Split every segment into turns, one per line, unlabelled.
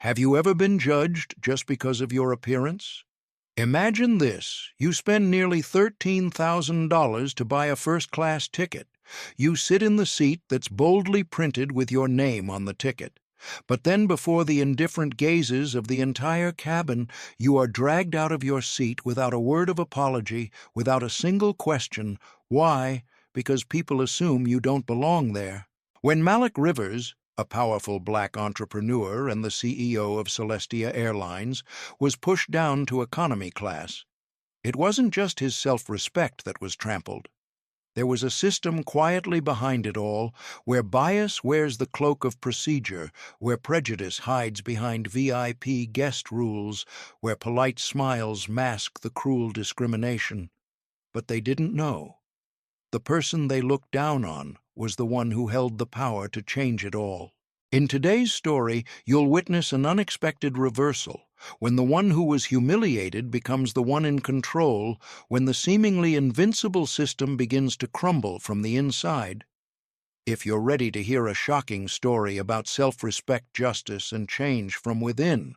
Have you ever been judged just because of your appearance? Imagine this. You spend nearly $13,000 to buy a first-class ticket. You sit in the seat that's boldly printed with your name on the ticket. But then before the indifferent gazes of the entire cabin, you are dragged out of your seat without a word of apology, without a single question. Why? Because people assume you don't belong there. When Malik Rivers, a powerful black entrepreneur and the CEO of Celestia Airlines, was pushed down to economy class, it wasn't just his self-respect that was trampled. There was a system quietly behind it all, where bias wears the cloak of procedure, where prejudice hides behind VIP guest rules, where polite smiles mask the cruel discrimination. But they didn't know. The person they looked down on was the one who held the power to change it all. In today's story, you'll witness an unexpected reversal, when the one who was humiliated becomes the one in control, when the seemingly invincible system begins to crumble from the inside. If you're ready to hear a shocking story about self-respect, justice, and change from within,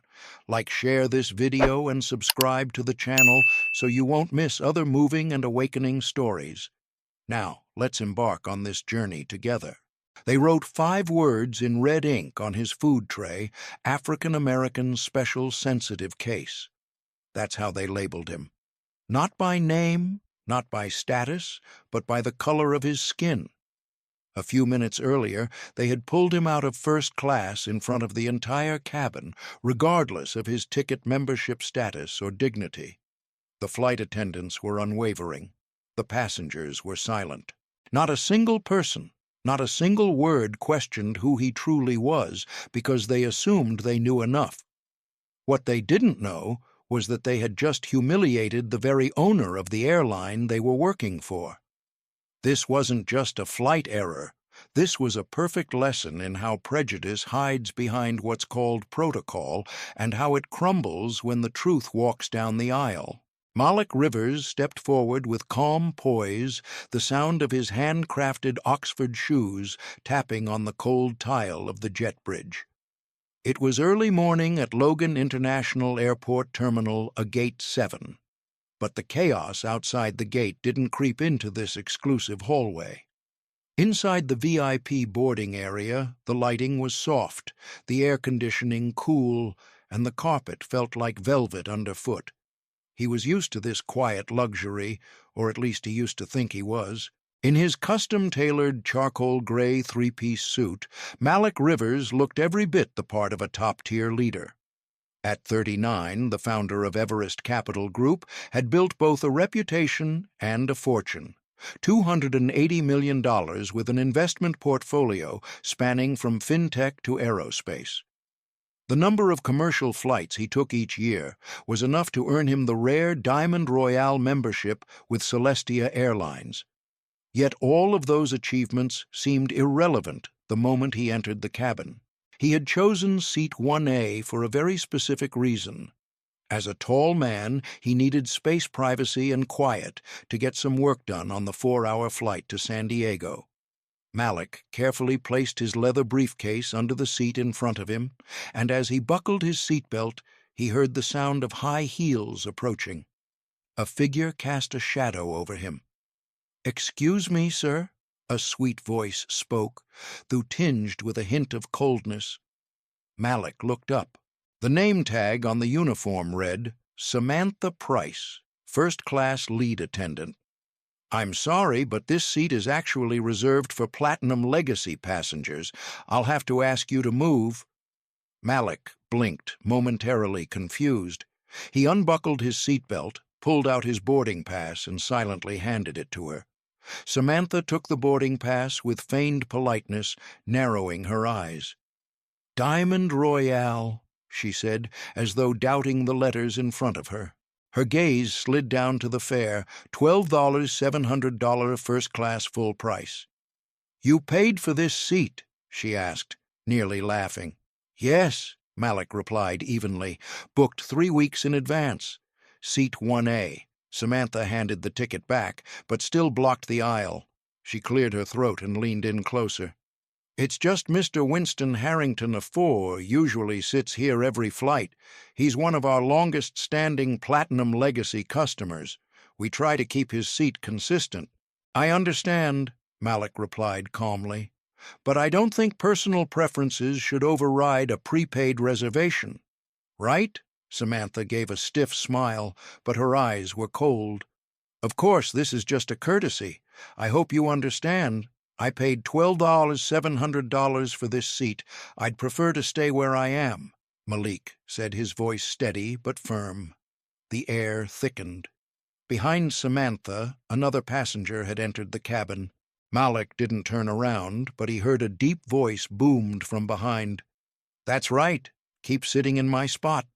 share this video and subscribe to the channel so you won't miss other moving and awakening stories. Now, let's embark on this journey together. They wrote 5 words in red ink on his food tray: African American Special Sensitive Case. That's how they labeled him. Not by name, not by status, but by the color of his skin. A few minutes earlier, they had pulled him out of first class in front of the entire cabin, regardless of his ticket membership status or dignity. The flight attendants were unwavering. The passengers were silent. Not a single person, not a single word questioned who he truly was, because they assumed they knew enough. What they didn't know was that they had just humiliated the very owner of the airline they were working for. This wasn't just a flight error. This was a perfect lesson in how prejudice hides behind what's called protocol and how it crumbles when the truth walks down the aisle. Malik Rivers stepped forward with calm poise, the sound of his handcrafted Oxford shoes tapping on the cold tile of the jet bridge. It was early morning at Logan International Airport Terminal, a Gate 7. But the chaos outside the gate didn't creep into this exclusive hallway. Inside the VIP boarding area, the lighting was soft, the air conditioning cool, and the carpet felt like velvet underfoot. He was used to this quiet luxury, or at least he used to think he was. In his custom-tailored charcoal gray 3-piece suit, Malik Rivers looked every bit the part of a top-tier leader. At 39, the founder of Everest Capital Group had built both a reputation and a fortune. $280 million with an investment portfolio spanning from fintech to aerospace. The number of commercial flights he took each year was enough to earn him the rare Diamond Royale membership with Celestia Airlines. Yet all of those achievements seemed irrelevant the moment he entered the cabin. He had chosen seat 1A for a very specific reason. As a tall man, he needed space, privacy, and quiet to get some work done on the 4-hour flight to San Diego. Malik carefully placed his leather briefcase under the seat in front of him, and as he buckled his seatbelt, he heard the sound of high heels approaching. A figure cast a shadow over him. "Excuse me, sir," a sweet voice spoke, though tinged with a hint of coldness. Malik looked up. The name tag on the uniform read, Samantha Price, first-class lead attendant. "I'm sorry, but this seat is actually reserved for Platinum Legacy passengers. I'll have to ask you to move." Malik blinked, momentarily confused. He unbuckled his seatbelt, pulled out his boarding pass, and silently handed it to her. Samantha took the boarding pass with feigned politeness, narrowing her eyes. "Diamond Royale," she said, as though doubting the letters in front of her. Her gaze slid down to the fare, $12,700 first-class full price. "You paid for this seat?" she asked, nearly laughing. "Yes," Malik replied evenly, "booked 3 weeks in advance. Seat 1A. Samantha handed the ticket back, but still blocked the aisle. She cleared her throat and leaned in closer. It's just Mr. Winston Harrington of 4 usually sits here every flight. He's one of our longest-standing Platinum Legacy customers. We try to keep his seat consistent." "I understand," Malik replied calmly. "But I don't think personal preferences should override a prepaid reservation." "Right?" Samantha gave a stiff smile, but her eyes were cold. "Of course, this is just a courtesy. I hope you understand. I paid $12,700 for this seat. I'd prefer to stay where I am," Malik said, his voice steady but firm. The air thickened. Behind Samantha, another passenger had entered the cabin. Malik didn't turn around, but he heard a deep voice boomed from behind. "That's right. Keep sitting in my spot."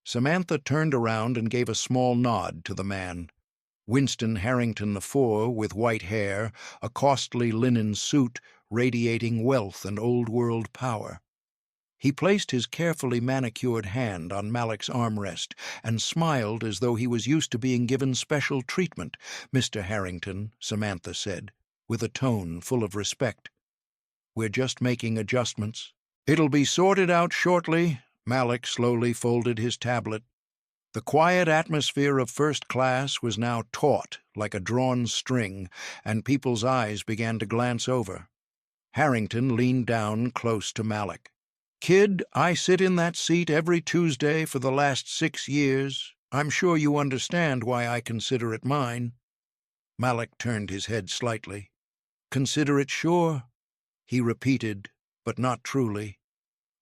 Samantha turned around and gave a small nod to the man. Winston Harrington IV, with white hair, a costly linen suit radiating wealth and old-world power. He placed his carefully manicured hand on Malik's armrest and smiled as though he was used to being given special treatment. "Mr. Harrington," Samantha said, with a tone full of respect. "We're just making adjustments." "It'll be sorted out shortly." Malik slowly folded his tablet. The quiet atmosphere of first class was now taut like a drawn string, and people's eyes began to glance over. Harrington leaned down close to Malik. "Kid, I sit in that seat every Tuesday for the last 6 years. I'm sure you understand why I consider it mine." Malik turned his head slightly. "Consider it sure," he repeated, but not truly.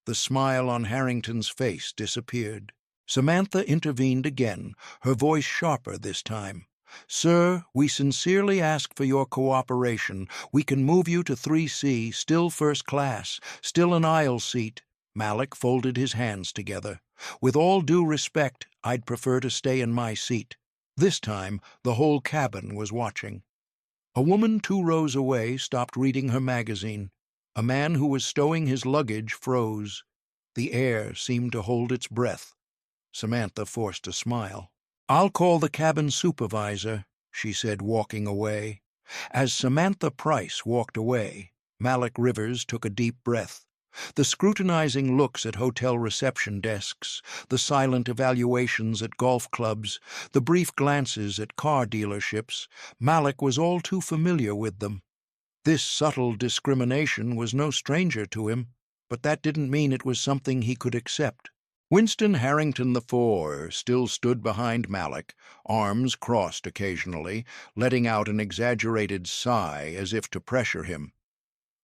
The smile on Harrington's face disappeared. Samantha intervened again, her voice sharper this time. "Sir, we sincerely ask for your cooperation. We can move you to 3C, still first class, still an aisle seat." Malik folded his hands together. "With all due respect, I'd prefer to stay in my seat." This time, the whole cabin was watching. A woman 2 rows away stopped reading her magazine. A man who was stowing his luggage froze. The air seemed to hold its breath. Samantha forced a smile. "I'll call the cabin supervisor," she said, walking away. As Samantha Price walked away, Malik Rivers took a deep breath. The scrutinizing looks at hotel reception desks, the silent evaluations at golf clubs, the brief glances at car dealerships, Malik was all too familiar with them. This subtle discrimination was no stranger to him, but that didn't mean it was something he could accept. Winston Harrington IV still stood behind Malik, arms crossed occasionally, letting out an exaggerated sigh as if to pressure him.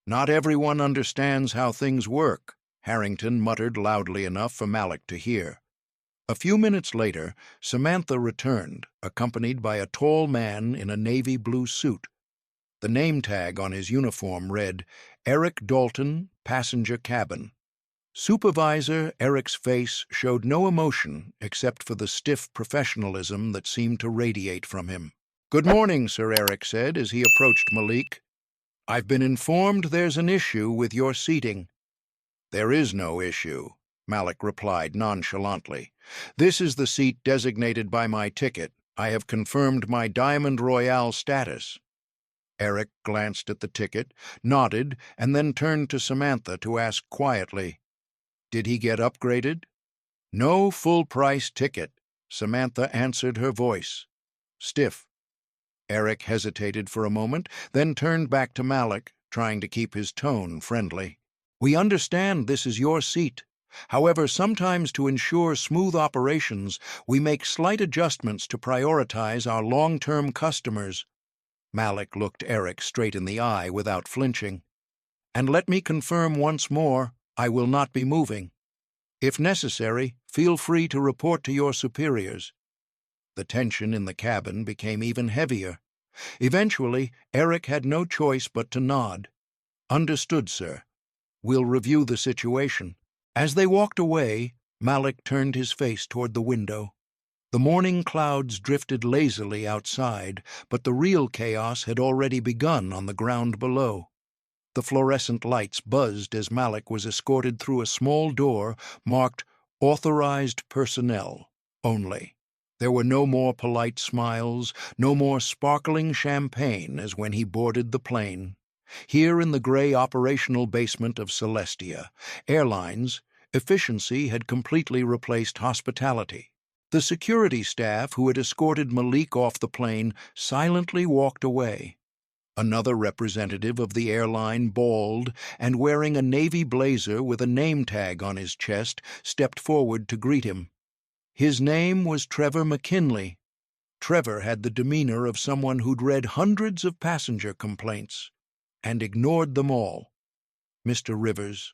"Not everyone understands how things work," Harrington muttered loudly enough for Malik to hear. A few minutes later, Samantha returned, accompanied by a tall man in a navy blue suit. The name tag on his uniform read, "Eric Dalton, Passenger Cabin." Supervisor Eric's face showed no emotion except for the stiff professionalism that seemed to radiate from him. "Good morning, Sir," Eric said as he approached Malik. "I've been informed there's an issue with your seating." "There is no issue," Malik replied nonchalantly. "This is the seat designated by my ticket. I have confirmed my Diamond Royale status." Eric glanced at the ticket, nodded, and then turned to Samantha to ask quietly, "Did he get upgraded?" "No full-price ticket," Samantha answered, her voice stiff. Eric hesitated for a moment, then turned back to Malik, trying to keep his tone friendly. "We understand this is your seat. However, sometimes to ensure smooth operations, we make slight adjustments to prioritize our long-term customers." Malik looked Eric straight in the eye without flinching. "And let me confirm once more, I will not be moving. If necessary, feel free to report to your superiors." The tension in the cabin became even heavier. Eventually, Eric had no choice but to nod. "Understood, sir. We'll review the situation." As they walked away, Malik turned his face toward the window. The morning clouds drifted lazily outside, but the real chaos had already begun on the ground below. The fluorescent lights buzzed as Malik was escorted through a small door marked "Authorized Personnel Only." There were no more polite smiles, no more sparkling champagne as when he boarded the plane. Here in the gray operational basement of Celestia Airlines, efficiency had completely replaced hospitality. The security staff who had escorted Malik off the plane silently walked away. Another representative of the airline, bald and wearing a navy blazer with a name tag on his chest, stepped forward to greet him. His name was Trevor McKinley. Trevor had the demeanor of someone who'd read hundreds of passenger complaints and ignored them all. "Mr. Rivers."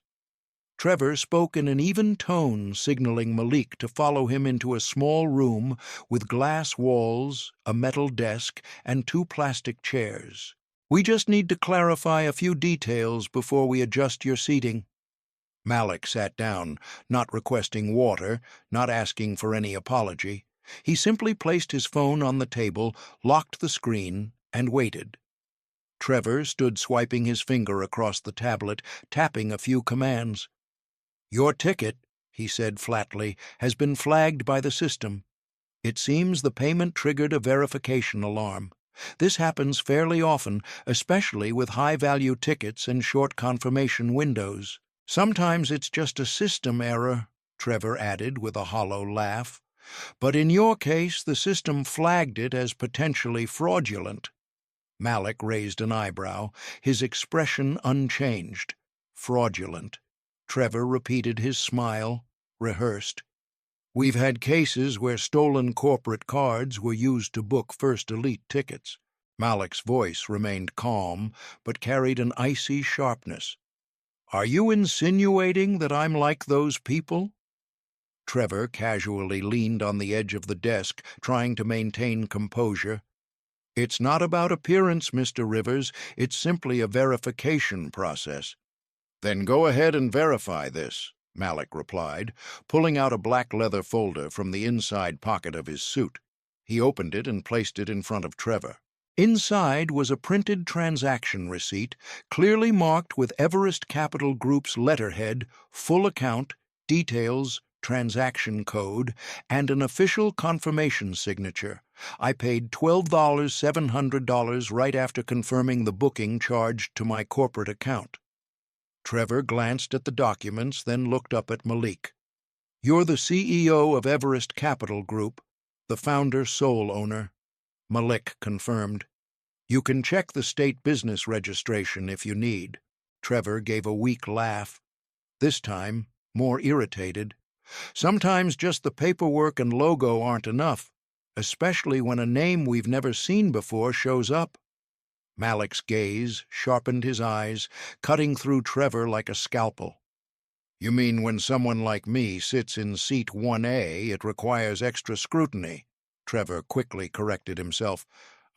Trevor spoke in an even tone, signaling Malik to follow him into a small room with glass walls, a metal desk, and 2 plastic chairs. "We just need to clarify a few details before we adjust your seating." Malik sat down, not requesting water, not asking for any apology. He simply placed his phone on the table, locked the screen, and waited. Trevor stood swiping his finger across the tablet, tapping a few commands. "Your ticket," he said flatly, "has been flagged by the system. It seems the payment triggered a verification alarm. This happens fairly often, especially with high-value tickets and short confirmation windows. Sometimes it's just a system error," Trevor added with a hollow laugh. "But in your case, the system flagged it as potentially fraudulent." Malik raised an eyebrow, his expression unchanged. "Fraudulent." Trevor repeated his smile, rehearsed. "We've had cases where stolen corporate cards were used to book First Elite tickets." Malik's voice remained calm, but carried an icy sharpness. "Are you insinuating that I'm like those people?" Trevor casually leaned on the edge of the desk, trying to maintain composure. "It's not about appearance, Mr. Rivers. It's simply a verification process." "Then go ahead and verify this," Malik replied, pulling out a black leather folder from the inside pocket of his suit. He opened it and placed it in front of Trevor. Inside was a printed transaction receipt, clearly marked with Everest Capital Group's letterhead, full account, details, transaction code, and an official confirmation signature. "I paid $12,700 right after confirming the booking charged to my corporate account." Trevor glanced at the documents, then looked up at Malik. "You're the CEO of Everest Capital Group, the founder sole owner." Malik confirmed. "You can check the state business registration if you need." Trevor gave a weak laugh, this time more irritated. "Sometimes just the paperwork and logo aren't enough, especially when a name we've never seen before shows up." Malik's gaze sharpened his eyes, cutting through Trevor like a scalpel. "You mean when someone like me sits in seat 1A, it requires extra scrutiny?" Trevor quickly corrected himself.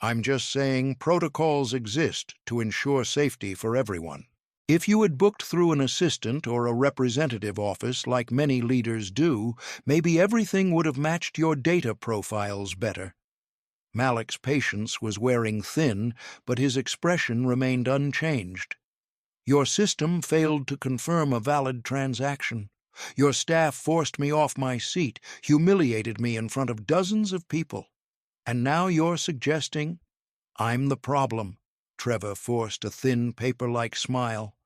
"I'm just saying protocols exist to ensure safety for everyone. If you had booked through an assistant or a representative office like many leaders do, maybe everything would have matched your data profiles better." Malik's patience was wearing thin, but his expression remained unchanged. "Your system failed to confirm a valid transaction. Your staff forced me off my seat, humiliated me in front of dozens of people. And now you're suggesting I'm the problem." Trevor forced a thin, paper-like smile.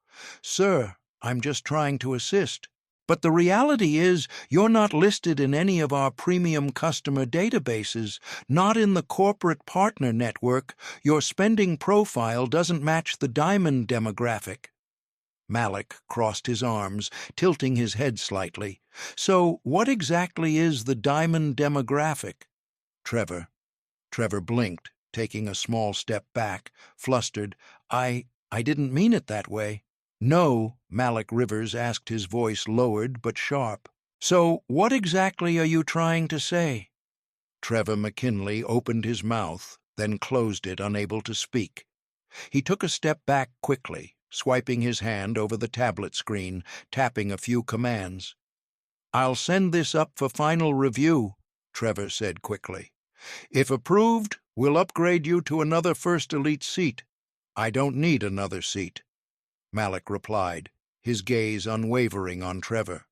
"Sir, I'm just trying to assist. But the reality is you're not listed in any of our premium customer databases, not in the corporate partner network. Your spending profile doesn't match the diamond demographic." Malik crossed his arms, tilting his head slightly. "So what exactly is the diamond demographic?" Trevor blinked, taking a small step back, flustered. I didn't mean it that way." "No," Malik Rivers asked, his voice lowered but sharp. "So what exactly are you trying to say?" Trevor McKinley opened his mouth, then closed it, unable to speak. He took a step back quickly, swiping his hand over the tablet screen, tapping a few commands. "I'll send this up for final review," Trevor said quickly. "If approved, we'll upgrade you to another First Elite seat." "I don't need another seat," Malik replied, his gaze unwavering on Trevor.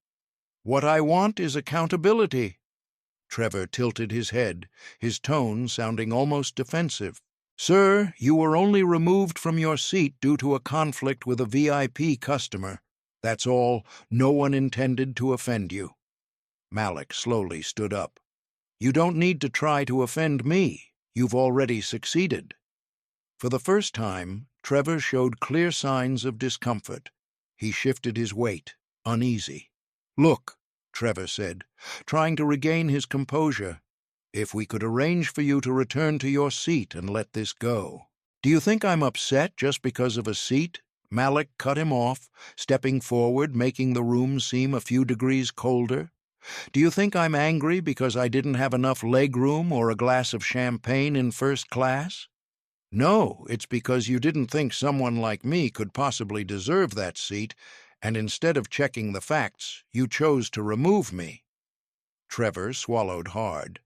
"What I want is accountability." Trevor tilted his head, his tone sounding almost defensive. "Sir, you were only removed from your seat due to a conflict with a VIP customer. That's all. No one intended to offend you." Malik slowly stood up. "You don't need to try to offend me. You've already succeeded." For the first time, Trevor showed clear signs of discomfort. He shifted his weight, uneasy. "Look," Trevor said, trying to regain his composure, "if we could arrange for you to return to your seat and let this go." "Do you think I'm upset just because of a seat?" Malik cut him off, stepping forward, making the room seem a few degrees colder. "Do you think I'm angry because I didn't have enough leg room or a glass of champagne in first class? No, it's because you didn't think someone like me could possibly deserve that seat, and instead of checking the facts, you chose to remove me." Trevor swallowed hard.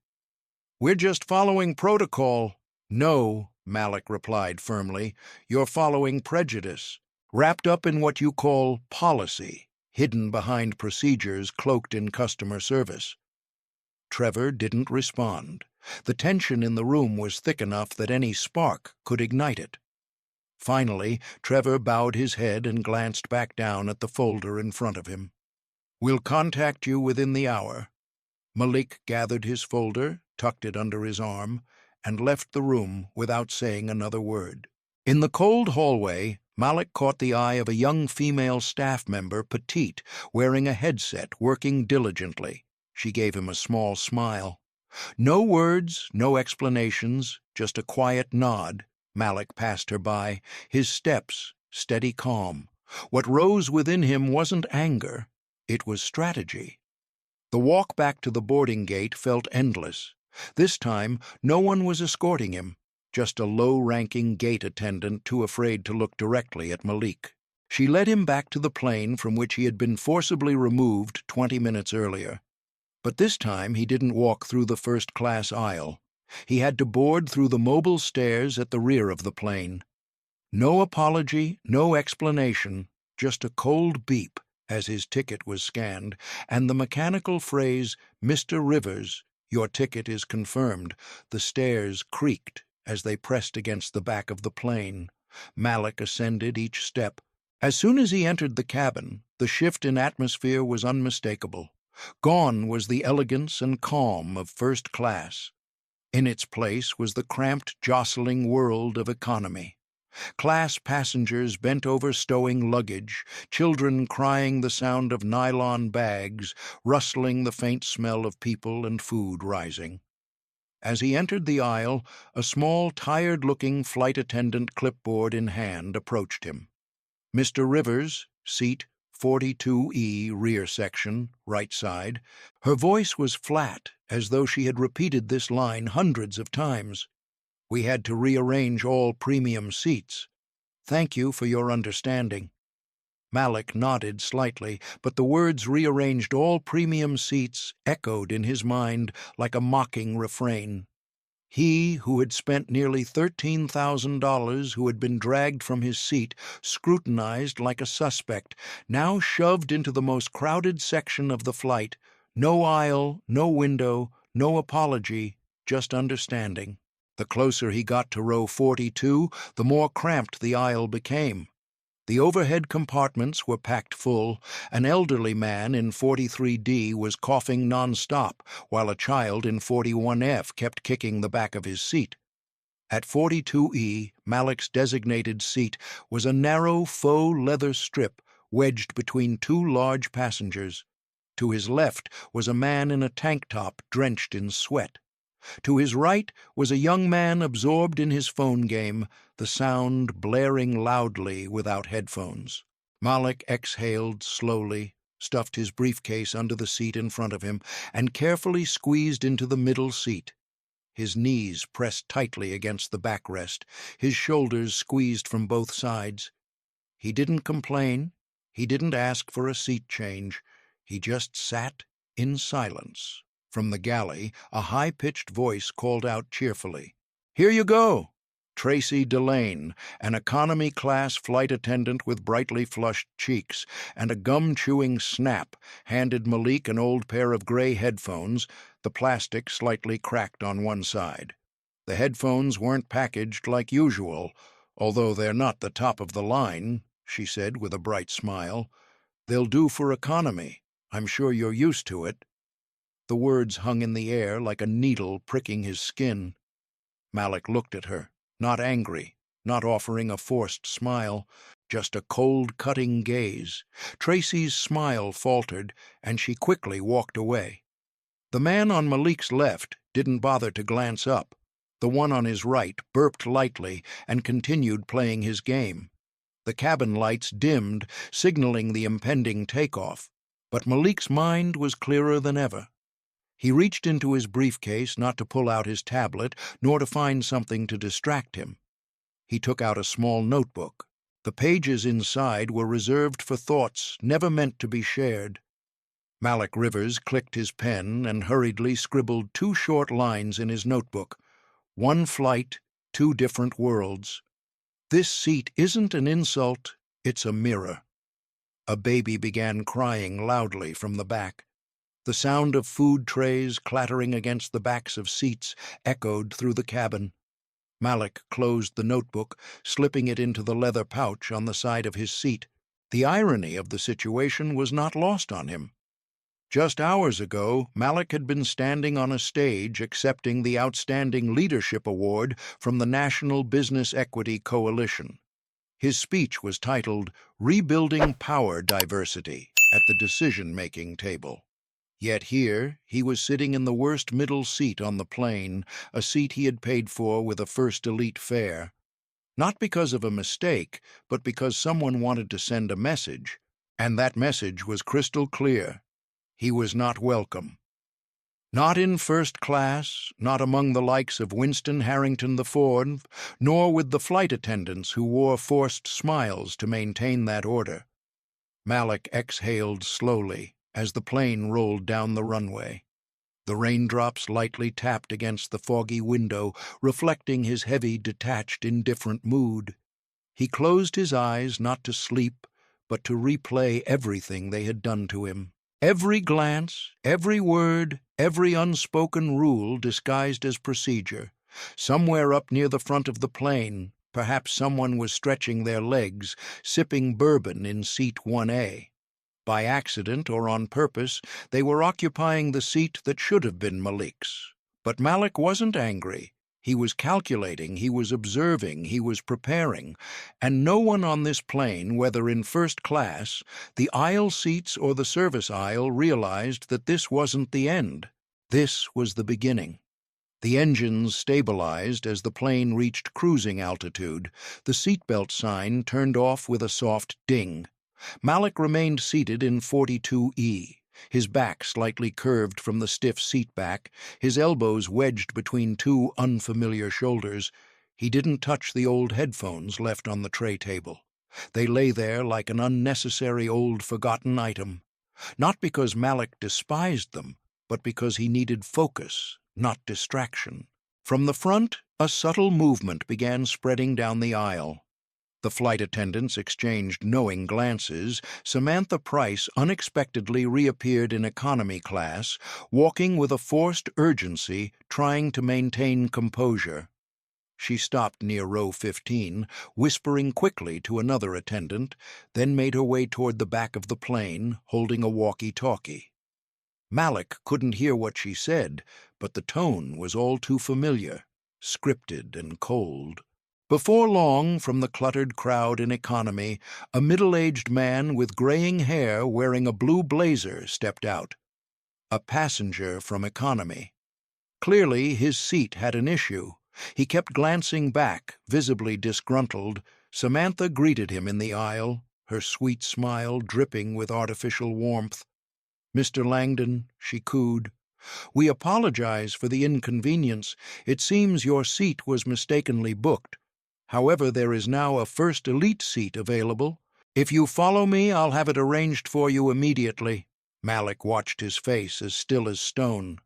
"We're just following protocol." "No," Malik replied firmly, "you're following prejudice, wrapped up in what you call policy, hidden behind procedures cloaked in customer service." Trevor didn't respond. The tension in the room was thick enough that any spark could ignite it. Finally, Trevor bowed his head and glanced back down at the folder in front of him. "We'll contact you within the hour." Malik gathered his folder, tucked it under his arm, and left the room without saying another word. In the cold hallway, Malik caught the eye of a young female staff member, petite, wearing a headset, working diligently. She gave him a small smile. No words, no explanations, just a quiet nod. Malik passed her by, his steps steady calm. What rose within him wasn't anger, it was strategy. The walk back to the boarding gate felt endless. This time, no one was escorting him, just a low-ranking gate attendant too afraid to look directly at Malik. She led him back to the plane from which he had been forcibly removed 20 minutes earlier. But this time he didn't walk through the first-class aisle. He had to board through the mobile stairs at the rear of the plane. No apology, no explanation, just a cold beep as his ticket was scanned, and the mechanical phrase, "Mr. Rivers, your ticket is confirmed." The stairs creaked as they pressed against the back of the plane. Malik ascended each step. As soon as he entered the cabin, the shift in atmosphere was unmistakable. Gone was the elegance and calm of first class. In its place was the cramped, jostling world of economy. Class passengers bent over stowing luggage, children crying the sound of nylon bags, rustling the faint smell of people and food rising. As he entered the aisle, a small, tired-looking flight attendant, clipboard in hand, approached him. "Mr. Rivers, seat 42E, rear section, right side." Her voice was flat, as though she had repeated this line hundreds of times. "We had to rearrange all premium seats. Thank you for your understanding." Malik nodded slightly, but the words "rearranged all premium seats" echoed in his mind like a mocking refrain. He, who had spent nearly $13,000, who had been dragged from his seat, scrutinized like a suspect, now shoved into the most crowded section of the flight. No aisle, no window, no apology, just understanding. The closer he got to row 42, the more cramped the aisle became. The overhead compartments were packed full. An elderly man in 43D was coughing nonstop, while a child in 41F kept kicking the back of his seat. At 42E, Malik's designated seat was a narrow faux leather strip wedged between two large passengers. To his left was a man in a tank top drenched in sweat. To his right was a young man absorbed in his phone game, the sound blaring loudly without headphones. Malik exhaled slowly, stuffed his briefcase under the seat in front of him, and carefully squeezed into the middle seat. His knees pressed tightly against the backrest, his shoulders squeezed from both sides. He didn't complain. He didn't ask for a seat change. He just sat in silence. From the galley, a high-pitched voice called out cheerfully, "Here you go!" Tracy Delane, an economy-class flight attendant with brightly flushed cheeks and a gum-chewing snap, handed Malik an old pair of gray headphones, the plastic slightly cracked on one side. The headphones weren't packaged like usual, although they're not the top of the line, she said with a bright smile. They'll do for economy. I'm sure you're used to it. The words hung in the air like a needle pricking his skin. Malik looked at her, not angry, not offering a forced smile, just a cold, cutting gaze. Tracy's smile faltered, and she quickly walked away. The man on Malik's left didn't bother to glance up. The one on his right burped lightly and continued playing his game. The cabin lights dimmed, signaling the impending takeoff, but Malik's mind was clearer than ever. He reached into his briefcase not to pull out his tablet, nor to find something to distract him. He took out a small notebook. The pages inside were reserved for thoughts never meant to be shared. Malik Rivers clicked his pen and hurriedly scribbled 2 short lines in his notebook. 1 flight, 2 different worlds. This seat isn't an insult, it's a mirror. A baby began crying loudly from the back. The sound of food trays clattering against the backs of seats echoed through the cabin. Malik closed the notebook, slipping it into the leather pouch on the side of his seat. The irony of the situation was not lost on him. Just hours ago, Malik had been standing on a stage accepting the Outstanding Leadership Award from the National Business Equity Coalition. His speech was titled, "Rebuilding Power Diversity," at the decision-making table. Yet here, he was sitting in the worst middle seat on the plane, a seat he had paid for with a first elite fare. Not because of a mistake, but because someone wanted to send a message, and that message was crystal clear. He was not welcome. Not in first class, not among the likes of Winston Harrington IV, nor with the flight attendants who wore forced smiles to maintain that order. Malik exhaled slowly as the plane rolled down the runway. The raindrops lightly tapped against the foggy window, reflecting his heavy, detached, indifferent mood. He closed his eyes not to sleep, but to replay everything they had done to him. Every glance, every word, every unspoken rule disguised as procedure. Somewhere up near the front of the plane, perhaps someone was stretching their legs, sipping bourbon in seat 1A. By accident or on purpose, they were occupying the seat that should have been Malik's. But Malik wasn't angry. He was calculating, he was observing, he was preparing, and no one on this plane, whether in first class, the aisle seats or the service aisle, realized that this wasn't the end. This was the beginning. The engines stabilized as the plane reached cruising altitude. The seatbelt sign turned off with a soft ding. Malik remained seated in 42E. His back slightly curved from the stiff seat back, his elbows wedged between 2 unfamiliar shoulders. He didn't touch the old headphones left on the tray table. They lay there like an unnecessary old forgotten item. Not because Malik despised them, but because he needed focus, not distraction. From the front, a subtle movement began spreading down the aisle. The flight attendants exchanged knowing glances. Samantha Price unexpectedly reappeared in economy class, walking with a forced urgency, trying to maintain composure. She stopped near row 15, whispering quickly to another attendant, then made her way toward the back of the plane, holding a walkie-talkie. Malik couldn't hear what she said, but the tone was all too familiar, scripted and cold. Before long, from the cluttered crowd in economy, a middle-aged man with graying hair wearing a blue blazer stepped out. A passenger from economy. Clearly, his seat had an issue. He kept glancing back, visibly disgruntled. Samantha greeted him in the aisle, her sweet smile dripping with artificial warmth. "Mr. Langdon," she cooed, "we apologize for the inconvenience. It seems your seat was mistakenly booked. However, there is now a first elite seat available. If you follow me, I'll have it arranged for you immediately." Malik watched his face as still as stone.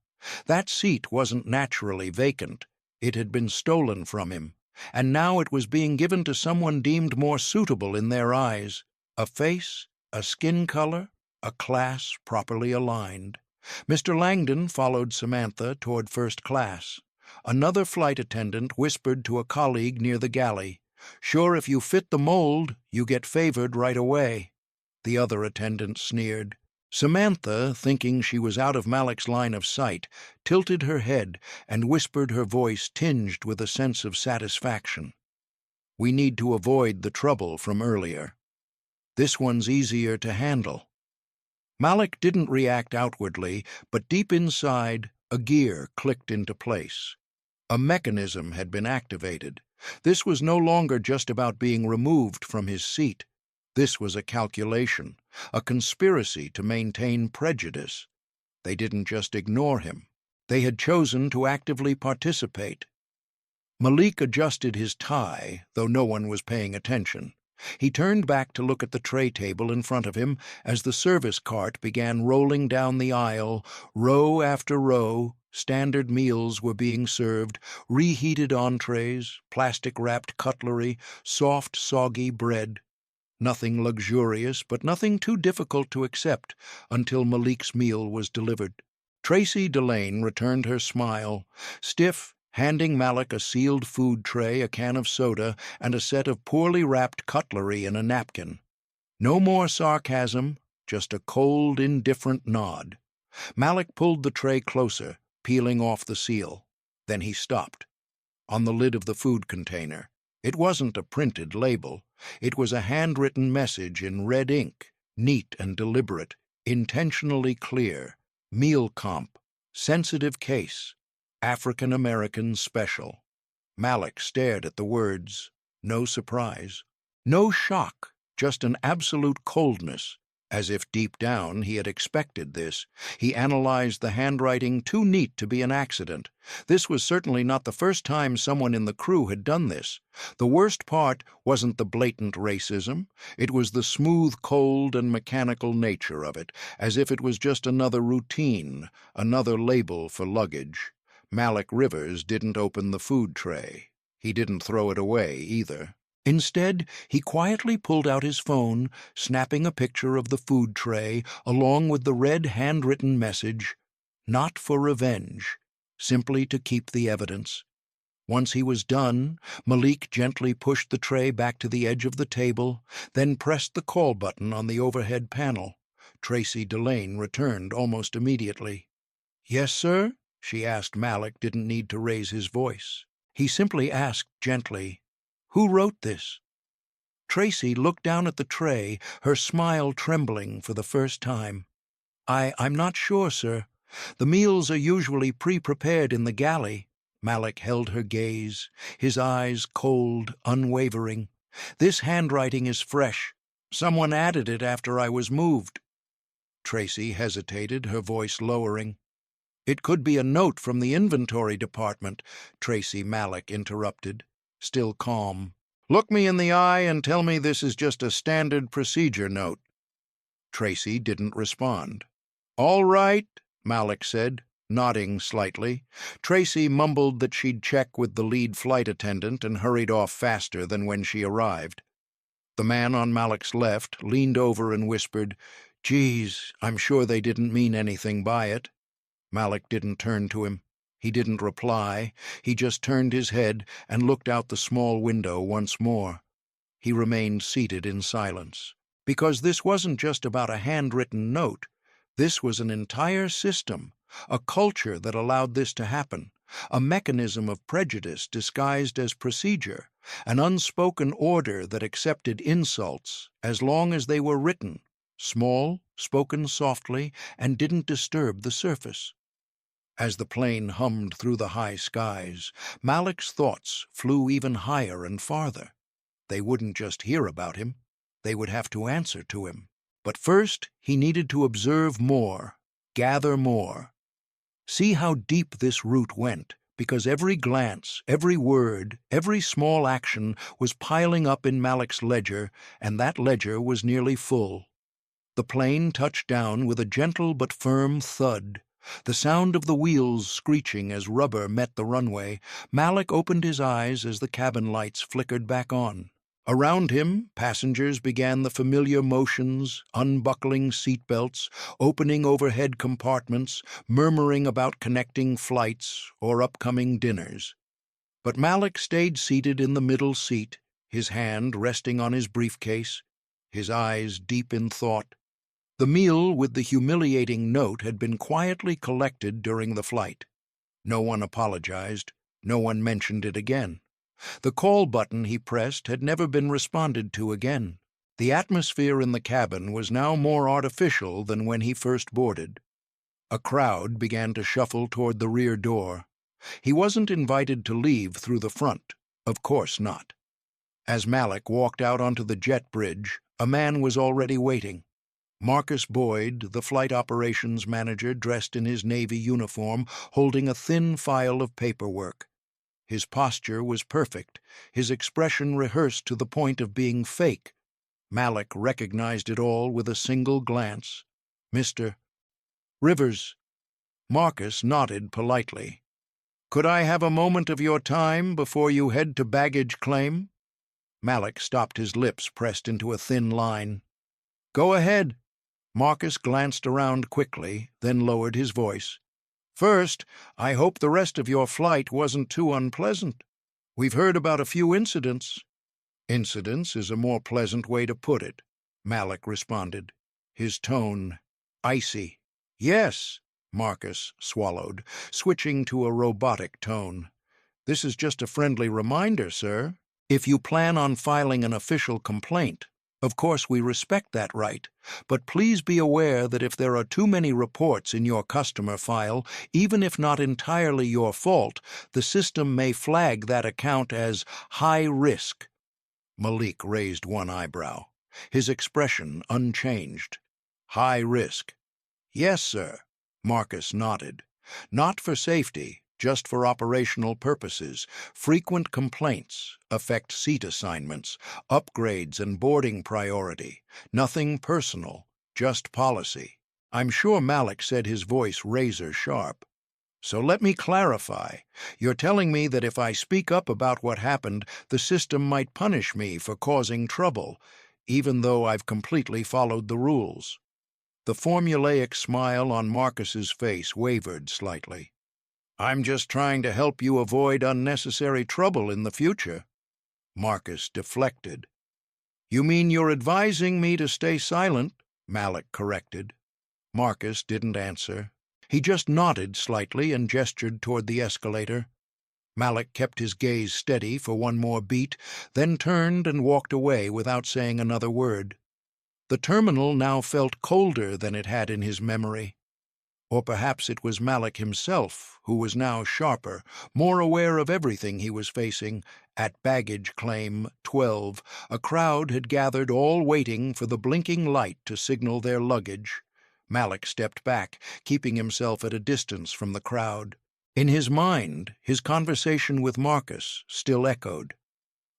That seat wasn't naturally vacant. It had been stolen from him, and now it was being given to someone deemed more suitable in their eyes. A face, a skin color, a class properly aligned. Mr. Langdon followed Samantha toward first class. Another flight attendant whispered to a colleague near the galley, "Sure, if you fit the mold, you get favored right away." The other attendant sneered. Samantha, thinking she was out of Malik's line of sight, tilted her head and whispered, her voice tinged with a sense of satisfaction. "We need to avoid the trouble from earlier. This one's easier to handle." Malik didn't react outwardly, but deep inside, a gear clicked into place. A mechanism had been activated. This was no longer just about being removed from his seat. This was a calculation, a conspiracy to maintain prejudice. They didn't just ignore him. They had chosen to actively participate. Malik adjusted his tie, though no one was paying attention. He turned back to look at the tray table in front of him as the service cart began rolling down the aisle. Row after row, standard meals were being served, reheated entrees, plastic-wrapped cutlery, soft, soggy bread. Nothing luxurious, but nothing too difficult to accept until Malik's meal was delivered. Tracy Delane returned her smile, stiff, handing Malik a sealed food tray, a can of soda, and a set of poorly wrapped cutlery in a napkin. No more sarcasm, just a cold, indifferent nod. Malik pulled the tray closer, peeling off the seal. Then he stopped. On the lid of the food container, it wasn't a printed label. It was a handwritten message in red ink, neat and deliberate, intentionally clear. Meal comp, sensitive case, African American special. Malik stared at the words. No surprise. No shock, just an absolute coldness. As if deep down he had expected this. He analyzed the handwriting, too neat to be an accident. This was certainly not the first time someone in the crew had done this. The worst part wasn't the blatant racism. It was the smooth, cold, and mechanical nature of it, as if it was just another routine, another label for luggage. Malik Rivers didn't open the food tray. He didn't throw it away, either. Instead, he quietly pulled out his phone, snapping a picture of the food tray along with the red handwritten message, "Not for revenge, simply to keep the evidence." Once he was done, Malik gently pushed the tray back to the edge of the table, then pressed the call button on the overhead panel. Tracy Delane returned almost immediately. "Yes, sir?" she asked. Malik didn't need to raise his voice. He simply asked gently, "Who wrote this?" Tracy looked down at the tray, her smile trembling for the first time. I'm not sure, sir. The meals are usually pre-prepared in the galley." Malik held her gaze, his eyes cold, unwavering. "This handwriting is fresh. Someone added it after I was moved." Tracy hesitated, her voice lowering. "It could be a note from the inventory department," Malik interrupted, still calm. "Look me in the eye and tell me this is just a standard procedure note." Tracy didn't respond. "All right," Malik said, nodding slightly. Tracy mumbled that she'd check with the lead flight attendant and hurried off faster than when she arrived. The man on Malik's left leaned over and whispered, "Geez, I'm sure they didn't mean anything by it." Malik didn't turn to him. He didn't reply. He just turned his head and looked out the small window once more. He remained seated in silence. Because this wasn't just about a handwritten note. This was an entire system, a culture that allowed this to happen, a mechanism of prejudice disguised as procedure, an unspoken order that accepted insults as long as they were written, small, spoken softly, and didn't disturb the surface. As the plane hummed through the high skies, Malik's thoughts flew even higher and farther. They wouldn't just hear about him. They would have to answer to him. But first, he needed to observe more, gather more. See how deep this route went, because every glance, every word, every small action was piling up in Malik's ledger, and that ledger was nearly full. The plane touched down with a gentle but firm thud. The sound of the wheels screeching as rubber met the runway. Malik opened his eyes as the cabin lights flickered back on. Around him, passengers began the familiar motions, unbuckling seatbelts, opening overhead compartments, murmuring about connecting flights or upcoming dinners. But Malik stayed seated in the middle seat, his hand resting on his briefcase, his eyes deep in thought. The meal with the humiliating note had been quietly collected during the flight. No one apologized, no one mentioned it again. The call button he pressed had never been responded to again. The atmosphere in the cabin was now more artificial than when he first boarded. A crowd began to shuffle toward the rear door. He wasn't invited to leave through the front, of course not. As Malik walked out onto the jet bridge, a man was already waiting. Marcus Boyd, the flight operations manager dressed in his Navy uniform, holding a thin file of paperwork. His posture was perfect, his expression rehearsed to the point of being fake. Malik recognized it all with a single glance. "Mr. Rivers." Marcus nodded politely. "Could I have a moment of your time before you head to baggage claim?" Malik stopped, his lips pressed into a thin line. "Go ahead." Marcus glanced around quickly, then lowered his voice. "First, I hope the rest of your flight wasn't too unpleasant. We've heard about a few incidents." "Incidents is a more pleasant way to put it," Malik responded, his tone icy. "Yes," Marcus swallowed, switching to a robotic tone. "This is just a friendly reminder, sir. If you plan on filing an official complaint, of course we respect that right, but please be aware that if there are too many reports in your customer file, even if not entirely your fault, the system may flag that account as high risk." Malik raised one eyebrow, his expression unchanged. "High risk." "Yes, sir." Marcus nodded. "Not for safety, just for operational purposes. Frequent complaints affect seat assignments, upgrades and boarding priority. Nothing personal, just policy." I'm sure Malik said, his voice razor sharp. "So let me clarify. You're telling me that if I speak up about what happened, the system might punish me for causing trouble, even though I've completely followed the rules?" The formulaic smile on Marcus's face wavered slightly. "I'm just trying to help you avoid unnecessary trouble in the future." Marcus deflected. "You mean you're advising me to stay silent?" Malik corrected. Marcus didn't answer. He just nodded slightly and gestured toward the escalator. Malik kept his gaze steady for one more beat, then turned and walked away without saying another word. The terminal now felt colder than it had in his memory. Or perhaps it was Malik himself who was now sharper, more aware of everything he was facing. At baggage claim 12, a crowd had gathered, all waiting for the blinking light to signal their luggage. Malik stepped back, keeping himself at a distance from the crowd. In his mind, his conversation with Marcus still echoed.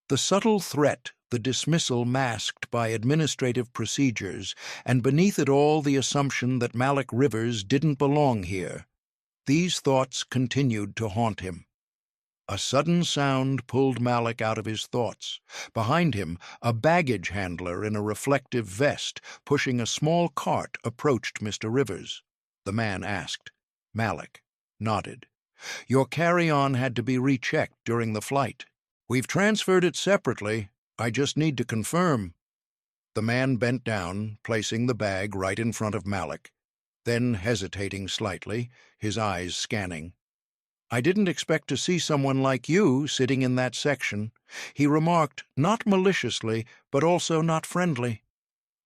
The subtle threat, the dismissal masked by administrative procedures, and beneath it all the assumption that Malik Rivers didn't belong here. These thoughts continued to haunt him. A sudden sound pulled Malik out of his thoughts. Behind him, a baggage handler in a reflective vest, pushing a small cart, approached Mr. Rivers. The man asked. Malik nodded. "Your carry-on had to be rechecked during the flight. We've transferred it separately. I just need to confirm." The man bent down, placing the bag right in front of Malik, then hesitating slightly, his eyes scanning. "I didn't expect to see someone like you sitting in that section," he remarked, not maliciously, but also not friendly.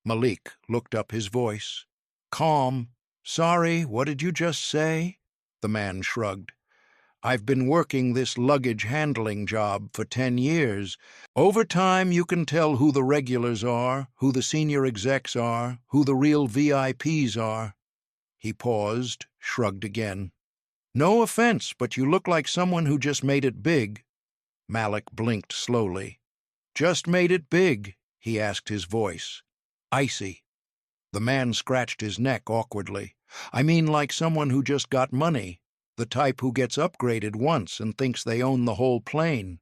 Malik looked up, his voice calm. "Sorry, what did you just say?" The man shrugged. "I've been working this luggage handling job for 10 years. Over time you can tell who the regulars are, who the senior execs are, who the real VIPs are." He paused, shrugged again. "No offense, but you look like someone who just made it big." Malik blinked slowly. "Just made it big?" he asked, his voice icy. The man scratched his neck awkwardly. "I mean like someone who just got money, the type who gets upgraded once and thinks they own the whole plane."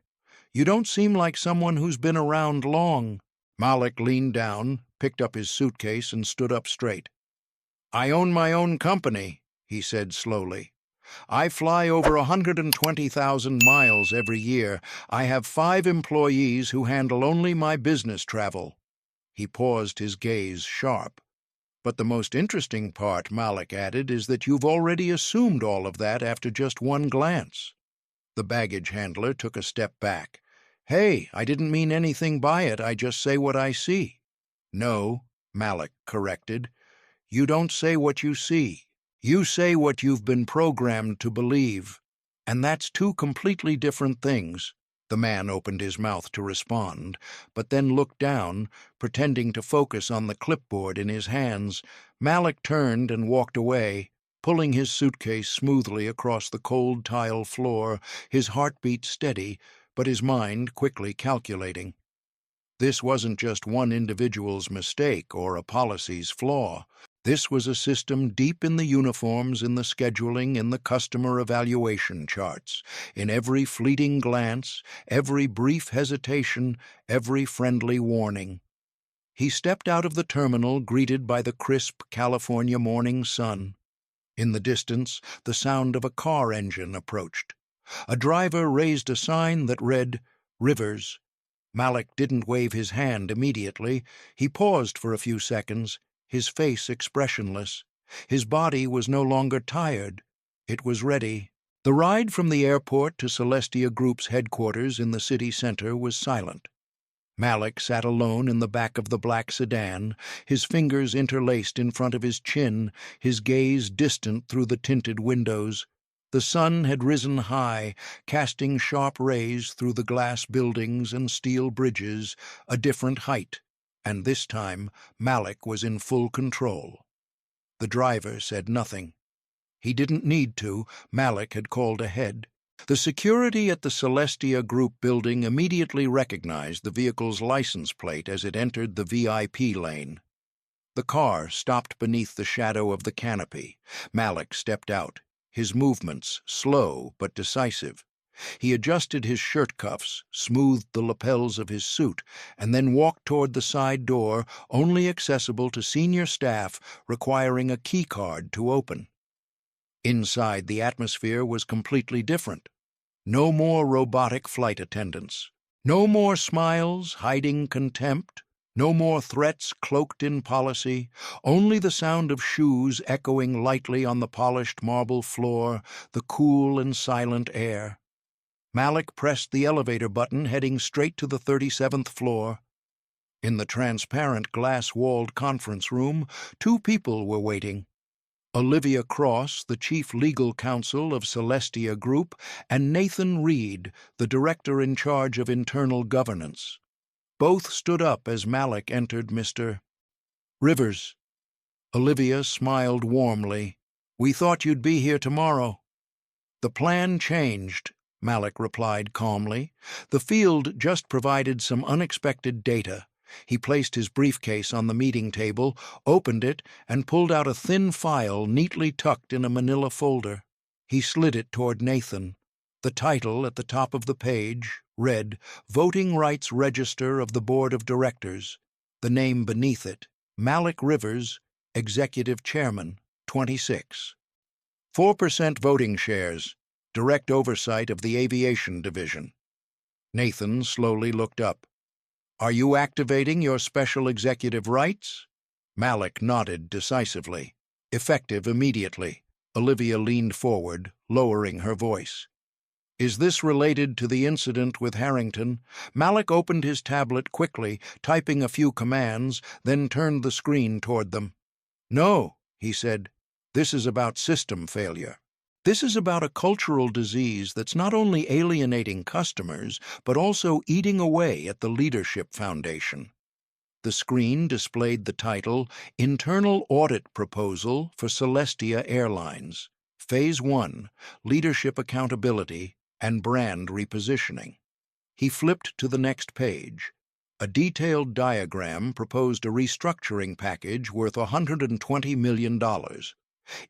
You don't seem like someone who's been around long. Malik leaned down, picked up his suitcase, and stood up straight. I own my own company, he said slowly. I fly over 120,000 miles every year. I have 5 employees who handle only my business travel. He paused, his gaze sharp. But the most interesting part, Malik added, is that you've already assumed all of that after just one glance. The baggage handler took a step back. Hey, I didn't mean anything by it, I just say what I see. No, Malik corrected. You don't say what you see. You say what you've been programmed to believe. And that's 2 completely different things. The man opened his mouth to respond, but then looked down, pretending to focus on the clipboard in his hands. Malik turned and walked away, pulling his suitcase smoothly across the cold tile floor, his heartbeat steady, but his mind quickly calculating. This wasn't just one individual's mistake or a policy's flaw. This was a system deep in the uniforms, in the scheduling, in the customer evaluation charts, in every fleeting glance, every brief hesitation, every friendly warning. He stepped out of the terminal, greeted by the crisp California morning sun. In the distance, the sound of a car engine approached. A driver raised a sign that read, Rivers. Malik didn't wave his hand immediately. He paused for a few seconds, his face expressionless. His body was no longer tired. It was ready. The ride from the airport to Celestia Group's headquarters in the city center was silent. Malik sat alone in the back of the black sedan, his fingers interlaced in front of his chin, his gaze distant through the tinted windows. The sun had risen high, casting sharp rays through the glass buildings and steel bridges, a different height, and this time Malik was in full control. The driver said nothing. He didn't need to. Malik had called ahead. The security at the Celestia Group building immediately recognized the vehicle's license plate as it entered the VIP lane. The car stopped beneath the shadow of the canopy. Malik stepped out, his movements slow but decisive. He adjusted his shirt cuffs, smoothed the lapels of his suit, and then walked toward the side door, only accessible to senior staff, requiring a key card to open. Inside, the atmosphere was completely different. No more robotic flight attendants. No more smiles hiding contempt. No more threats cloaked in policy. Only the sound of shoes echoing lightly on the polished marble floor, the cool and silent air. Malik pressed the elevator button, heading straight to the 37th floor. In the transparent glass-walled conference room, 2 people were waiting. Olivia Cross, the chief legal counsel of Celestia Group, and Nathan Reed, the director in charge of internal governance. Both stood up as Malik entered. Mr. Rivers. Olivia smiled warmly. We thought you'd be here tomorrow. The plan changed, Malik replied calmly. The field just provided some unexpected data. He placed his briefcase on the meeting table, opened it, and pulled out a thin file neatly tucked in a manila folder. He slid it toward Nathan. The title at the top of the page read, Voting Rights Register of the Board of Directors. The name beneath it, Malik Rivers, Executive Chairman, 26. 4% voting shares, direct oversight of the aviation division. Nathan slowly looked up. Are you activating your special executive rights? Malik nodded decisively. Effective immediately. Olivia leaned forward, lowering her voice. Is this related to the incident with Harrington? Malik opened his tablet quickly, typing a few commands, then turned the screen toward them. No, he said. This is about system failure. This is about a cultural disease that's not only alienating customers, but also eating away at the leadership foundation. The screen displayed the title, Internal Audit Proposal for Celestia Airlines, Phase 1, Leadership Accountability and Brand Repositioning. He flipped to the next page. A detailed diagram proposed a restructuring package worth $120 million.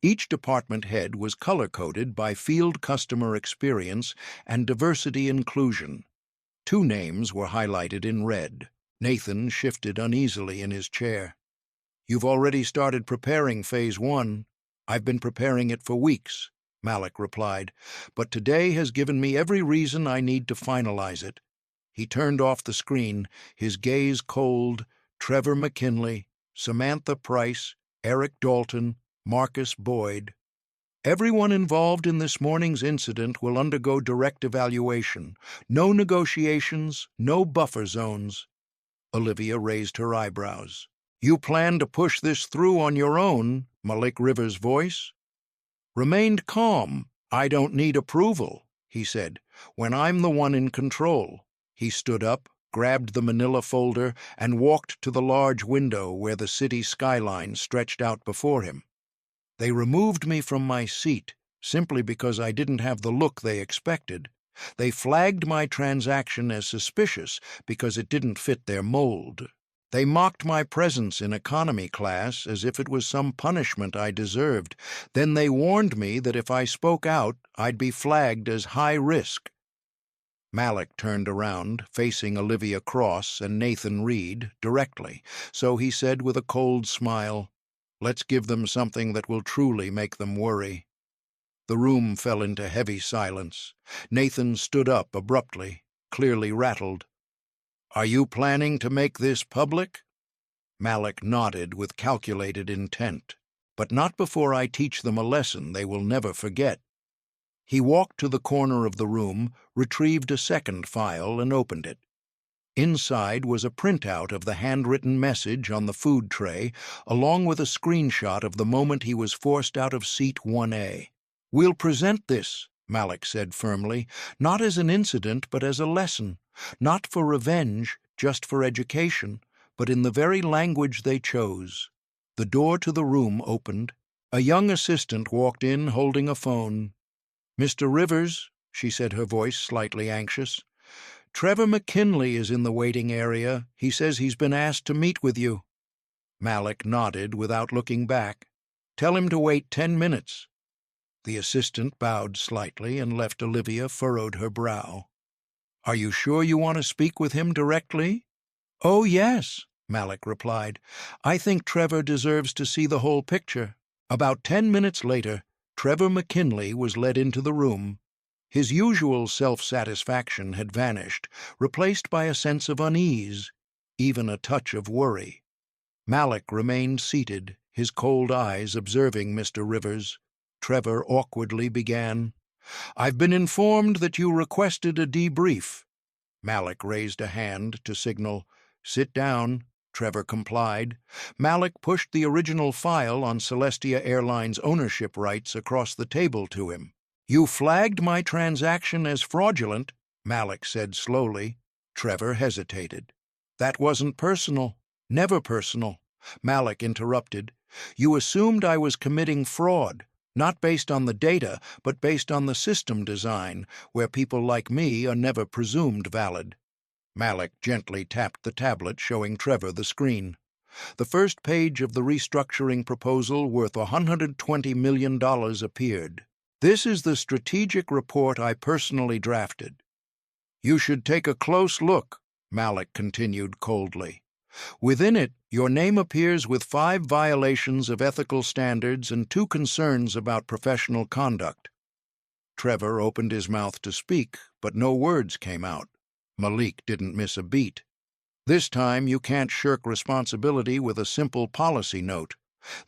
Each department head was color-coded by field customer experience and diversity inclusion. Two names were highlighted in red. Nathan shifted uneasily in his chair. "You've already started preparing Phase 1. I've been preparing it for weeks," Malik replied, "but today has given me every reason I need to finalize it." He turned off the screen, his gaze cold. Trevor McKinley, Samantha Price, Eric Dalton, Marcus Boyd. "Everyone involved in this morning's incident will undergo direct evaluation. No negotiations, no buffer zones." Olivia raised her eyebrows. "You plan to push this through on your own?" Malik Rivers' voice remained calm. "I don't need approval," he said, "when I'm the one in control." He stood up, grabbed the manila folder, and walked to the large window where the city skyline stretched out before him. "They removed me from my seat simply because I didn't have the look they expected. They flagged my transaction as suspicious because it didn't fit their mold. They mocked my presence in economy class as if it was some punishment I deserved. Then they warned me that if I spoke out, I'd be flagged as high risk." Malik turned around, facing Olivia Cross and Nathan Reed directly, so he said with a cold smile, "Let's give them something that will truly make them worry." The room fell into heavy silence. Nathan stood up abruptly, clearly rattled. "Are you planning to make this public?" Malik nodded with calculated intent. "But not before I teach them a lesson they will never forget." He walked to the corner of the room, retrieved a second file, and opened it. Inside was a printout of the handwritten message on the food tray, along with a screenshot of the moment he was forced out of seat 1A. "We'll present this," Malik said firmly, "not as an incident but as a lesson, not for revenge, just for education, but in the very language they chose." The door to the room opened. A young assistant walked in holding a phone. "Mr. Rivers," she said, her voice slightly anxious, "Trevor McKinley is in the waiting area. He says he's been asked to meet with you." Malik nodded without looking back. "Tell him to wait 10 minutes." The assistant bowed slightly and left. Olivia furrowed her brow. "Are you sure you want to speak with him directly?" "Oh, yes," Malik replied. "I think Trevor deserves to see the whole picture." About 10 minutes later, Trevor McKinley was led into the room. His usual self-satisfaction had vanished, replaced by a sense of unease, even a touch of worry. Malik remained seated, his cold eyes observing Mr. Rivers. Trevor awkwardly began, "I've been informed that you requested a debrief." Malik raised a hand to signal, "Sit down." Trevor complied. Malik pushed the original file on Celestia Airlines ownership rights across the table to him. "You flagged my transaction as fraudulent," Malik said slowly. Trevor hesitated. "That wasn't personal. Never personal." Malik interrupted. "You assumed I was committing fraud, not based on the data, but based on the system design, where people like me are never presumed valid." Malik gently tapped the tablet, showing Trevor the screen. The first page of the restructuring proposal worth $120 million appeared. "This is the strategic report I personally drafted." "You should take a close look," Malik continued coldly. "Within it, your name appears with 5 violations of ethical standards and 2 concerns about professional conduct." Trevor opened his mouth to speak, but no words came out. Malik didn't miss a beat. "This time you can't shirk responsibility with a simple policy note."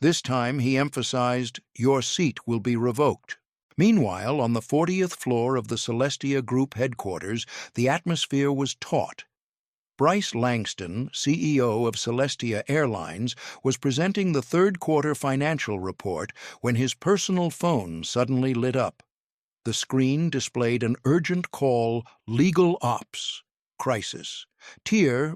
This time, he emphasized, "Your seat will be revoked." Meanwhile, on the 40th floor of the Celestia Group headquarters, the atmosphere was taut. Bryce Langston, CEO of Celestia Airlines, was presenting the third-quarter financial report when his personal phone suddenly lit up. The screen displayed an urgent call, "Legal Ops. Crisis."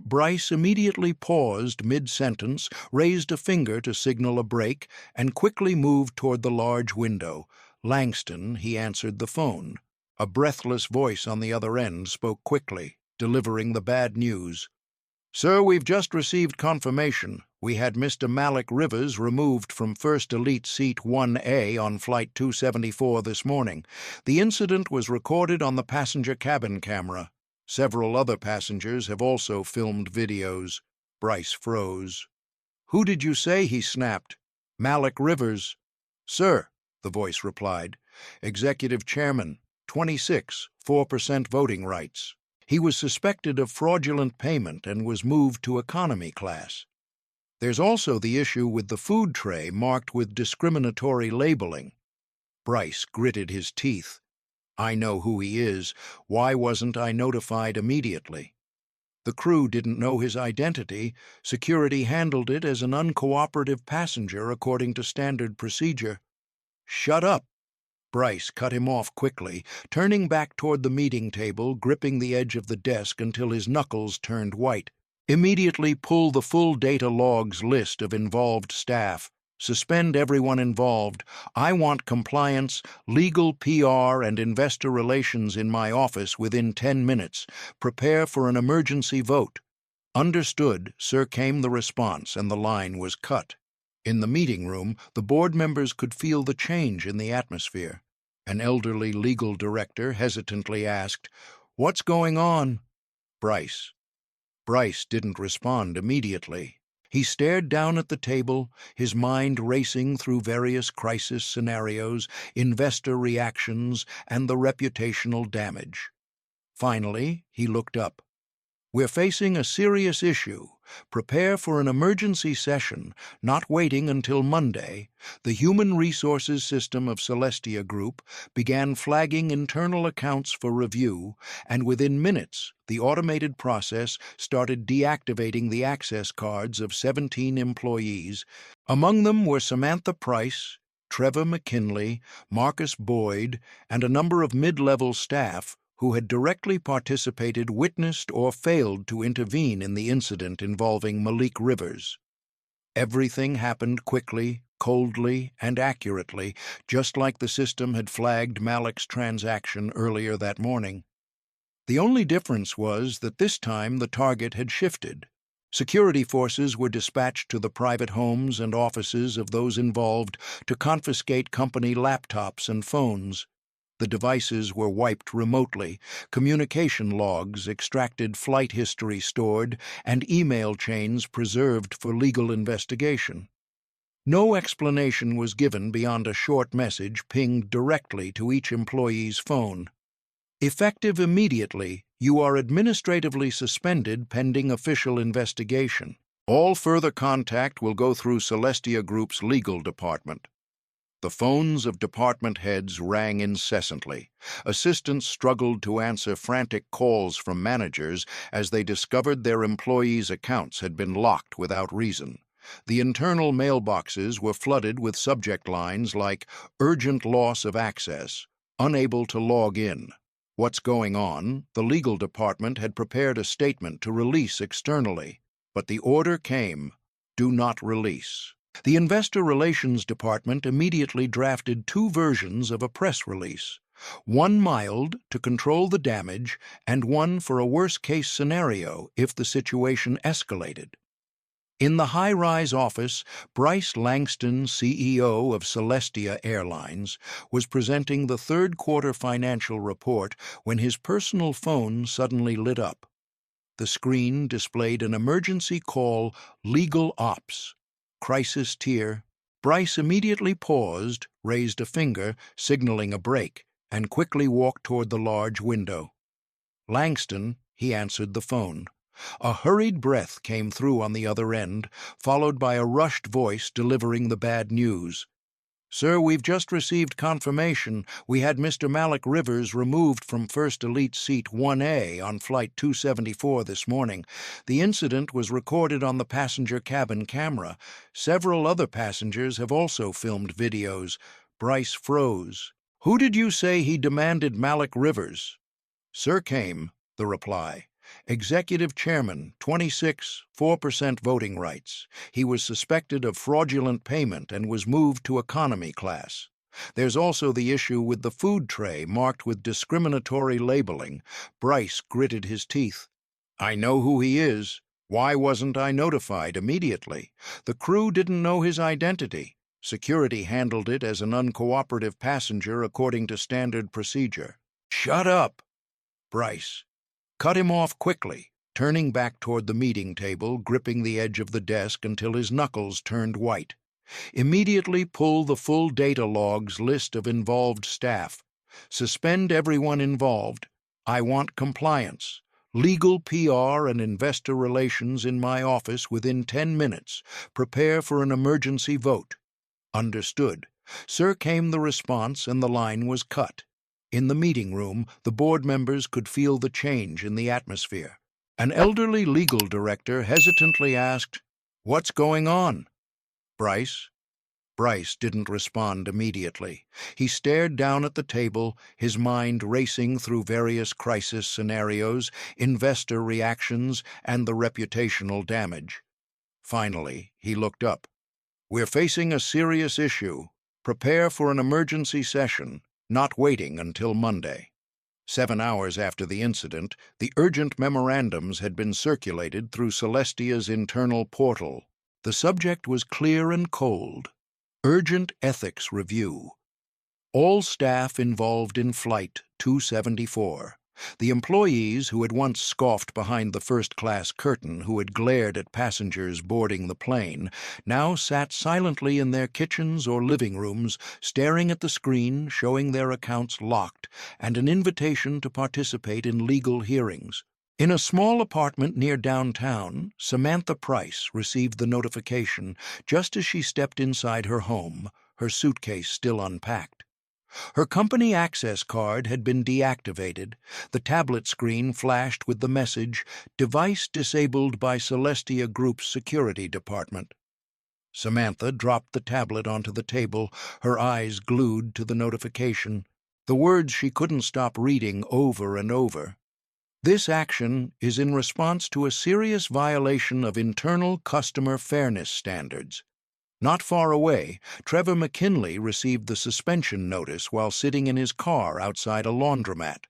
Bryce immediately paused mid-sentence, raised a finger to signal a break, and quickly moved toward the large window. Langston, he answered the phone. A breathless voice on the other end spoke quickly, delivering the bad news. "Sir, we've just received confirmation. We had Mr. Malik Rivers removed from First Elite Seat 1A on Flight 274 this morning. The incident was recorded on the passenger cabin camera." Several other passengers have also filmed videos. Bryce froze. Who did you say? He snapped. Malik Rivers. Sir, the voice replied. Executive Chairman, 26, 4% voting rights. He was suspected of fraudulent payment and was moved to economy class. There's also the issue with the food tray marked with discriminatory labeling. Bryce gritted his teeth. I know who he is. Why wasn't I notified immediately? The crew didn't know his identity. Security handled it as an uncooperative passenger according to standard procedure. Shut up! Bryce cut him off quickly, turning back toward the meeting table, gripping the edge of the desk until his knuckles turned white. Immediately pull the full data logs list of involved staff. Suspend everyone involved. I want compliance, legal, PR, and investor relations in my office within 10 minutes. Prepare for an emergency vote. Understood, sir, came the response, and the line was cut. In the meeting room, the board members could feel the change in the atmosphere. An elderly legal director hesitantly asked, "What's going on?" Bryce. Bryce didn't respond immediately. He stared down at the table, his mind racing through various crisis scenarios, investor reactions, and the reputational damage. Finally, he looked up. We're facing a serious issue. Prepare for an emergency session, not waiting until Monday. The human resources system of Celestia Group began flagging internal accounts for review, and within minutes, the automated process started deactivating the access cards of 17 employees. Among them were Samantha Price, Trevor McKinley, Marcus Boyd, and a number of mid-level staff who had directly participated, witnessed, or failed to intervene in the incident involving Malik Rivers. Everything happened quickly, coldly, and accurately, just like the system had flagged Malik's transaction earlier that morning. The only difference was that this time the target had shifted. Security forces were dispatched to the private homes and offices of those involved to confiscate company laptops and phones. The devices were wiped remotely, communication logs extracted, flight history stored, and email chains preserved for legal investigation. No explanation was given beyond a short message pinged directly to each employee's phone. Effective immediately, you are administratively suspended pending official investigation. All further contact will go through Celestia Group's legal department. The phones of department heads rang incessantly. Assistants struggled to answer frantic calls from managers as they discovered their employees' accounts had been locked without reason. The internal mailboxes were flooded with subject lines like "urgent loss of access," "unable to log in." What's going on? The legal department had prepared a statement to release externally, but the order came, "Do not release." The Investor Relations Department immediately drafted 2 versions of a press release, one mild to control the damage and one for a worst-case scenario if the situation escalated. In the high-rise office, Bryce Langston, CEO of Celestia Airlines, was presenting the third-quarter financial report when his personal phone suddenly lit up. The screen displayed an emergency call, "Legal Ops." Crisis tier. Bryce immediately paused, raised a finger, signaling a break, and quickly walked toward the large window. Langston, he answered the phone. A hurried breath came through on the other end, followed by a rushed voice delivering the bad news. "Sir, we've just received confirmation. We had Mr. Malik Rivers removed from First Elite Seat 1A on Flight 274 this morning. The incident was recorded on the passenger cabin camera. Several other passengers have also filmed videos." Bryce froze. "Who did you say he demanded Malik Rivers?" "Sir came," the reply. "Executive Chairman, 26, 4% voting rights. He was suspected of fraudulent payment and was moved to economy class. There's also the issue with the food tray marked with discriminatory labeling." Bryce gritted his teeth. "I know who he is. Why wasn't I notified immediately? The crew didn't know his identity. Security handled it as an uncooperative passenger according to standard procedure." "Shut up!" Bryce cut him off quickly, turning back toward the meeting table, gripping the edge of the desk until his knuckles turned white. Immediately pull the full data logs list of involved staff. Suspend everyone involved. I want compliance. Legal, PR, and investor relations in my office within 10 minutes. Prepare for an emergency vote. Understood. Sir, came the response, and the line was cut. In the meeting room, the board members could feel the change in the atmosphere. An elderly legal director hesitantly asked, "What's going on?" "Bryce?" Bryce didn't respond immediately. He stared down at the table, his mind racing through various crisis scenarios, investor reactions, and the reputational damage. Finally, he looked up. "We're facing a serious issue. Prepare for an emergency session, not waiting until Monday." 7 hours after the incident, the urgent memorandums had been circulated through Celestia's internal portal. The subject was clear and cold. Urgent Ethics Review. All staff involved in Flight 274. The employees who had once scoffed behind the first-class curtain, who had glared at passengers boarding the plane, now sat silently in their kitchens or living rooms, staring at the screen showing their accounts locked and an invitation to participate in legal hearings. In a small apartment near downtown, Samantha Price received the notification just as she stepped inside her home, her suitcase still unpacked. Her company access card had been deactivated. The tablet screen flashed with the message, "Device disabled by Celestia Group's security department." Samantha dropped the tablet onto the table, her eyes glued to the notification. The words she couldn't stop reading over and over. "This action is in response to a serious violation of internal customer fairness standards." Not far away, Trevor McKinley received the suspension notice while sitting in his car outside a laundromat.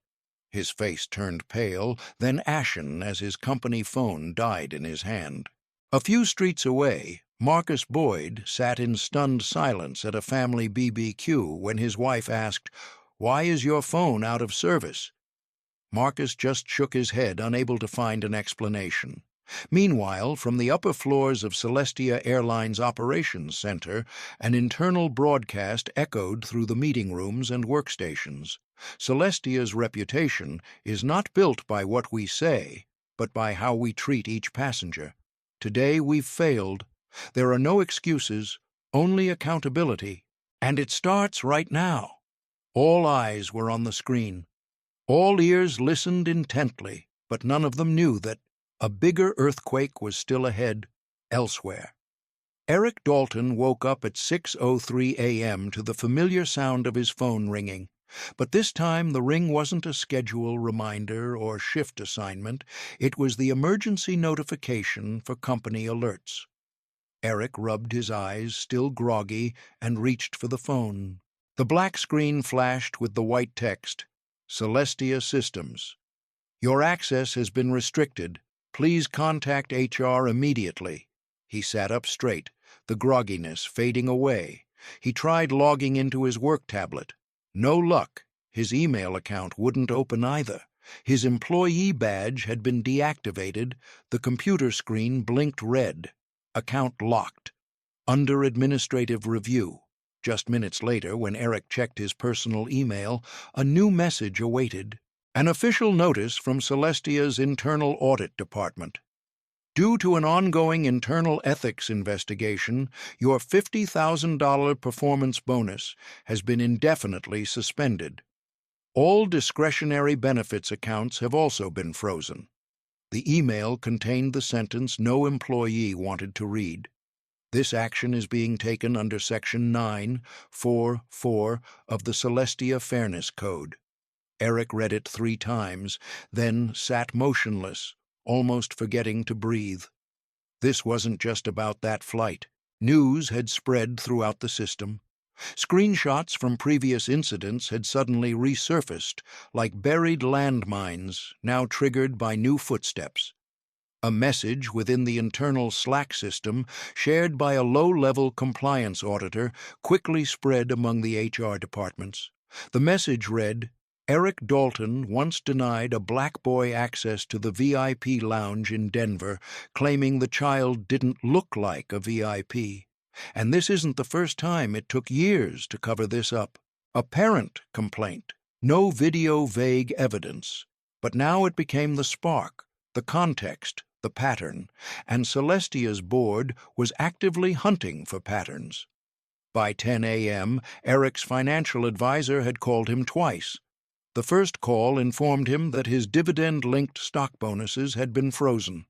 His face turned pale, then ashen as his company phone died in his hand. A few streets away, Marcus Boyd sat in stunned silence at a family BBQ when his wife asked, "Why is your phone out of service?" Marcus just shook his head, unable to find an explanation. Meanwhile, from the upper floors of Celestia Airlines Operations Center, an internal broadcast echoed through the meeting rooms and workstations. Celestia's reputation is not built by what we say, but by how we treat each passenger. Today we've failed. There are no excuses, only accountability. And it starts right now. All eyes were on the screen. All ears listened intently, but none of them knew that a bigger earthquake was still ahead, elsewhere. Eric Dalton woke up at 6:03 a.m. to the familiar sound of his phone ringing. But this time the ring wasn't a schedule reminder or shift assignment. It was the emergency notification for company alerts. Eric rubbed his eyes, still groggy, and reached for the phone. The black screen flashed with the white text, "Celestia Systems. Your access has been restricted. Please contact HR immediately." He sat up straight, the grogginess fading away. He tried logging into his work tablet. No luck. His email account wouldn't open either. His employee badge had been deactivated. The computer screen blinked red. Account locked. Under administrative review. Just minutes later, when Eric checked his personal email, a new message awaited. An official notice from Celestia's Internal Audit Department. Due to an ongoing internal ethics investigation, your $50,000 performance bonus has been indefinitely suspended. All discretionary benefits accounts have also been frozen. The email contained the sentence no employee wanted to read. This action is being taken under Section 944 of the Celestia Fairness Code. Eric read it 3 times, then sat motionless, almost forgetting to breathe. This wasn't just about that flight. News had spread throughout the system. Screenshots from previous incidents had suddenly resurfaced, like buried landmines, now triggered by new footsteps. A message within the internal Slack system, shared by a low-level compliance auditor, quickly spread among the HR departments. The message read, Eric Dalton once denied a black boy access to the VIP lounge in Denver, claiming the child didn't look like a VIP. And this isn't the first time. It took years to cover this up. A parent complaint, no video, vague evidence. But now it became the spark, the context, the pattern, and Celestia's board was actively hunting for patterns. By 10 a.m., Eric's financial advisor had called him twice. The first call informed him that his dividend-linked stock bonuses had been frozen.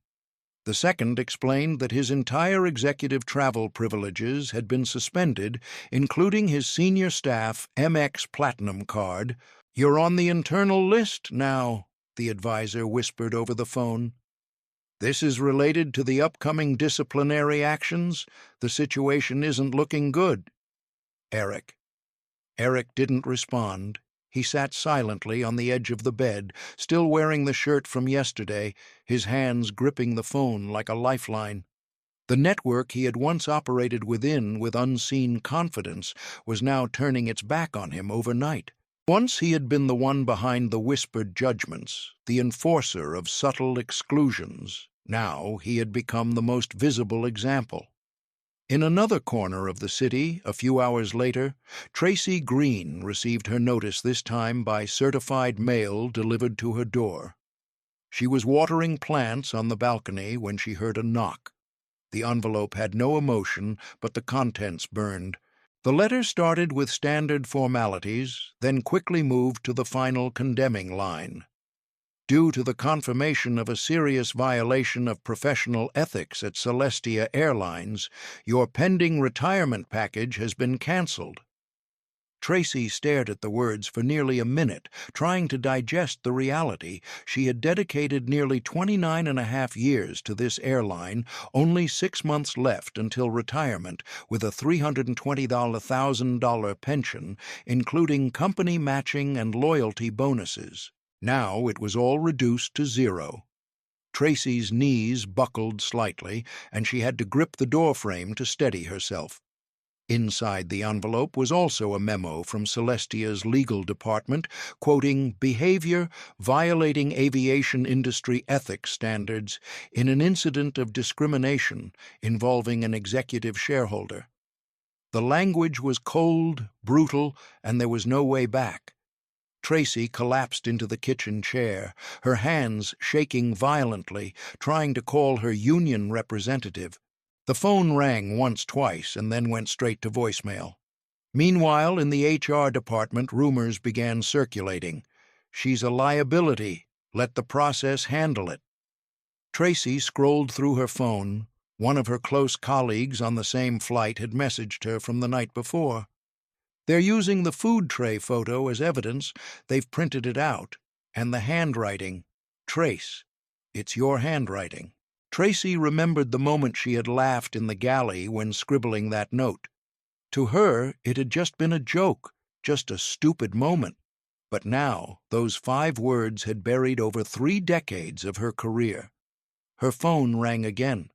The second explained that his entire executive travel privileges had been suspended, including his senior staff MX Platinum card. "You're on the internal list now," the advisor whispered over the phone. "This is related to the upcoming disciplinary actions. The situation isn't looking good." Eric. Eric didn't respond. He sat silently on the edge of the bed, still wearing the shirt from yesterday, his hands gripping the phone like a lifeline. The network he had once operated within with unseen confidence was now turning its back on him overnight. Once he had been the one behind the whispered judgments, the enforcer of subtle exclusions. Now he had become the most visible example. In another corner of the city, a few hours later, Tracy Green received her notice, this time by certified mail delivered to her door. She was watering plants on the balcony when she heard a knock. The envelope had no emotion, but the contents burned. The letter started with standard formalities, then quickly moved to the final condemning line. "Due to the confirmation of a serious violation of professional ethics at Celestia Airlines, your pending retirement package has been canceled." Tracy stared at the words for nearly a minute, trying to digest the reality. She had dedicated nearly 29.5 years to this airline, only 6 months left until retirement, with a $320,000 pension, including company matching and loyalty bonuses. Now it was all reduced to zero. Tracy's knees buckled slightly, and she had to grip the doorframe to steady herself. Inside the envelope was also a memo from Celestia's legal department, quoting behavior violating aviation industry ethics standards in an incident of discrimination involving an executive shareholder. The language was cold, brutal, and there was no way back. Tracy collapsed into the kitchen chair, her hands shaking violently, trying to call her union representative. The phone rang once, twice, and then went straight to voicemail. Meanwhile, in the HR department, rumors began circulating. "She's a liability. Let the process handle it." Tracy scrolled through her phone. One of her close colleagues on the same flight had messaged her from the night before. "They're using the food tray photo as evidence. They've printed it out. And the handwriting. Trace. It's your handwriting." Tracy remembered the moment she had laughed in the galley when scribbling that note. To her, it had just been a joke, just a stupid moment. But now, those 5 words had buried over 3 decades of her career. Her phone rang again.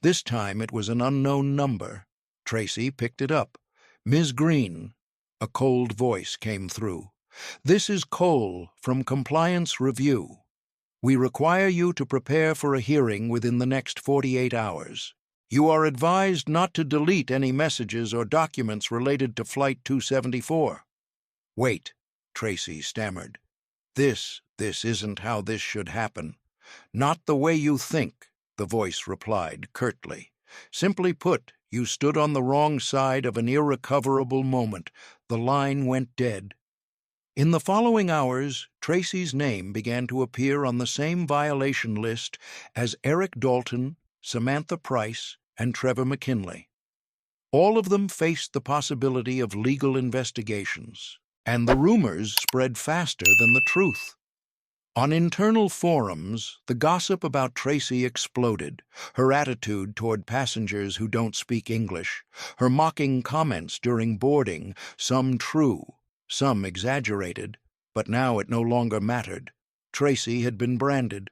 This time it was an unknown number. Tracy picked it up. "Ms. Green." A cold voice came through. "This is Cole from Compliance Review. We require you to prepare for a hearing within the next 48 hours. You are advised not to delete any messages or documents related to Flight 274. "Wait," Tracy stammered. This isn't how this should happen." "Not the way you think," the voice replied curtly. "Simply put, you stood on the wrong side of an irrecoverable moment. The line went dead." In the following hours, Tracy's name began to appear on the same violation list as Eric Dalton, Samantha Price, and Trevor McKinley. All of them faced the possibility of legal investigations, and the rumors spread faster than the truth. On internal forums, the gossip about Tracy exploded, her attitude toward passengers who don't speak English, her mocking comments during boarding, some true, some exaggerated, but now it no longer mattered. Tracy had been branded.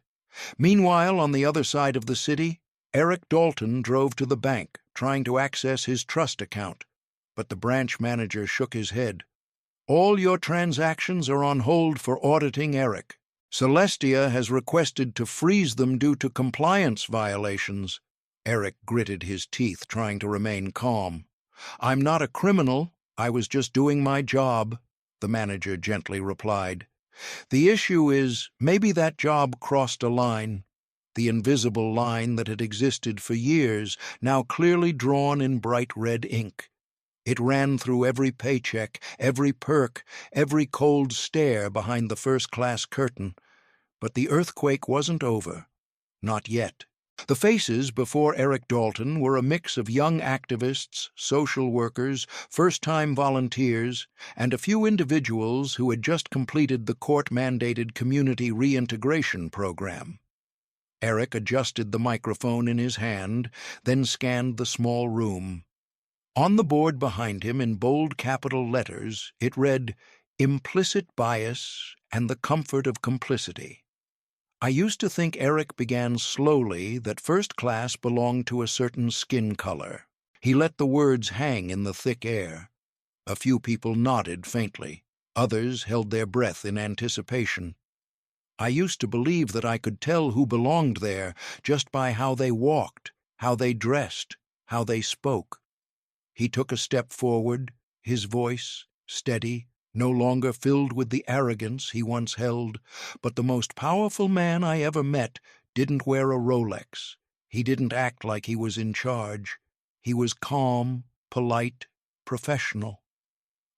Meanwhile, on the other side of the city, Eric Dalton drove to the bank, trying to access his trust account, but the branch manager shook his head. All your transactions are on hold for auditing, Eric. Celestia has requested to freeze them due to compliance violations. Eric gritted his teeth, trying to remain calm. I'm not a criminal. I was just doing my job, the manager gently replied. The issue is, maybe that job crossed a line. The invisible line that had existed for years, now clearly drawn in bright red ink. It ran through every paycheck, every perk, every cold stare behind the first-class curtain. But the earthquake wasn't over. Not yet. The faces before Eric Dalton were a mix of young activists, social workers, first-time volunteers, and a few individuals who had just completed the court-mandated community reintegration program. Eric adjusted the microphone in his hand, then scanned the small room. On the board behind him, in bold capital letters, it read, "Implicit bias and the comfort of complicity." I used to think, Eric began slowly, that first class belonged to a certain skin color. He let the words hang in the thick air. A few people nodded faintly. Others held their breath in anticipation. I used to believe that I could tell who belonged there just by how they walked, how they dressed, how they spoke. He took a step forward, his voice steady, no longer filled with the arrogance he once held. But the most powerful man I ever met didn't wear a Rolex. He didn't act like he was in charge. He was calm, polite, professional.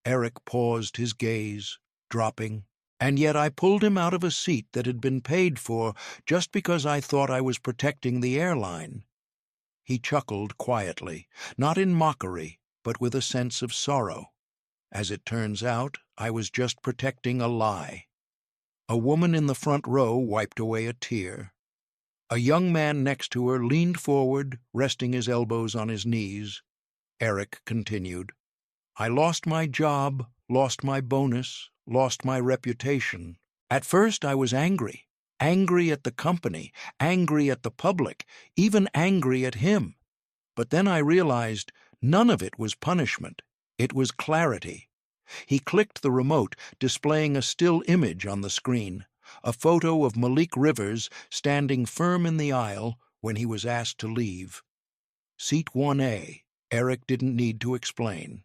Eric paused, his gaze dropping. And yet I pulled him out of a seat that had been paid for just because I thought I was protecting the airline. He chuckled quietly, not in mockery, but with a sense of sorrow. As it turns out, I was just protecting a lie. A woman in the front row wiped away a tear. A young man next to her leaned forward, resting his elbows on his knees. Eric continued, I lost my job, lost my bonus, lost my reputation. At first I was angry. Angry at the company, angry at the public, even angry at him. But then I realized none of it was punishment. It was clarity. He clicked the remote, displaying a still image on the screen, a photo of Malik Rivers standing firm in the aisle when he was asked to leave. Seat 1A, Eric didn't need to explain.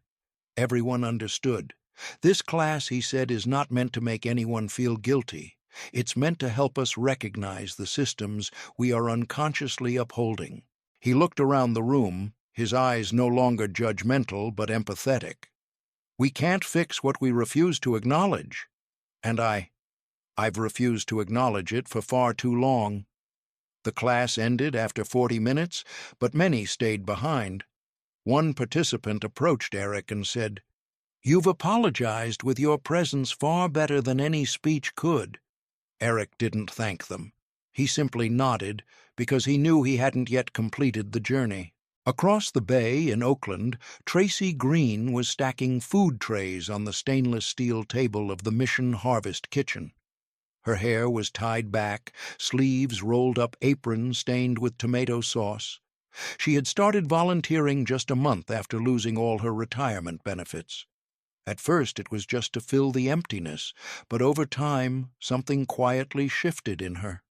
Everyone understood. This class, he said, is not meant to make anyone feel guilty. It's meant to help us recognize the systems we are unconsciously upholding. He looked around the room, his eyes no longer judgmental but empathetic. We can't fix what we refuse to acknowledge. And I've refused to acknowledge it for far too long. The class ended after 40 minutes, but many stayed behind. One participant approached Eric and said, You've apologized with your presence far better than any speech could. Eric didn't thank them. He simply nodded because he knew he hadn't yet completed the journey. Across the bay in Oakland, Tracy Green was stacking food trays on the stainless steel table of the Mission Harvest kitchen. Her hair was tied back, sleeves rolled up, apron stained with tomato sauce. She had started volunteering just a month after losing all her retirement benefits. At first it was just to fill the emptiness, but over time something quietly shifted in her.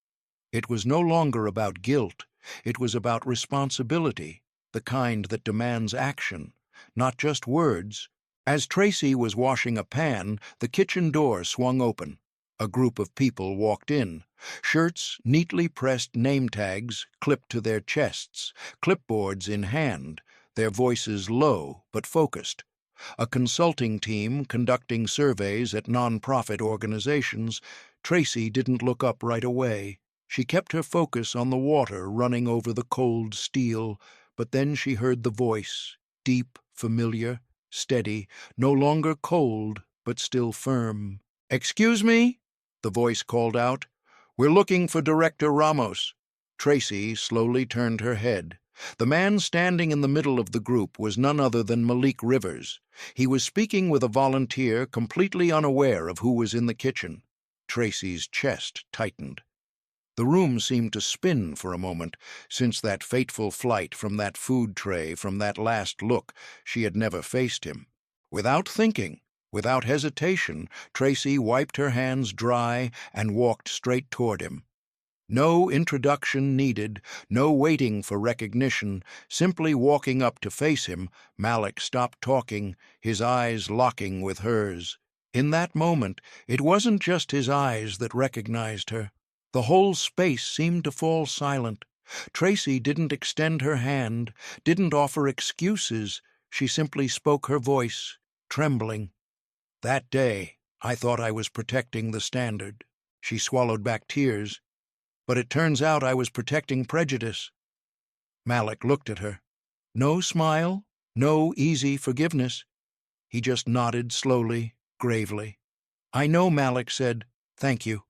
It was no longer about guilt, it was about responsibility, the kind that demands action, not just words. As Tracy was washing a pan, the kitchen door swung open. A group of people walked in, shirts, neatly pressed name tags clipped to their chests, clipboards in hand, their voices low but focused. A consulting team conducting surveys at non-profit organizations. Tracy didn't look up right away. She kept her focus on the water running over the cold steel, but then she heard the voice, deep, familiar, steady, no longer cold, but still firm. "Excuse me?" the voice called out. "We're looking for Director Ramos." Tracy slowly turned her head. The man standing in the middle of the group was none other than Malik Rivers. He was speaking with a volunteer, completely unaware of who was in the kitchen. Tracy's chest tightened. The room seemed to spin for a moment. Since that fateful flight, from that food tray, from that last look, she had never faced him. Without thinking, Without hesitation, Tracy wiped her hands dry and walked straight toward him. No introduction needed, no waiting for recognition, simply walking up to face him, Malik stopped talking, his eyes locking with hers. In that moment, it wasn't just his eyes that recognized her. The whole space seemed to fall silent. Tracy didn't extend her hand, didn't offer excuses. She simply spoke her voice, trembling. "That day, I thought I was protecting the standard." She swallowed back tears. "But it turns out I was protecting prejudice." Malik looked at her. No smile, no easy forgiveness. He just nodded slowly, gravely. "I know," Malik said. "Thank you."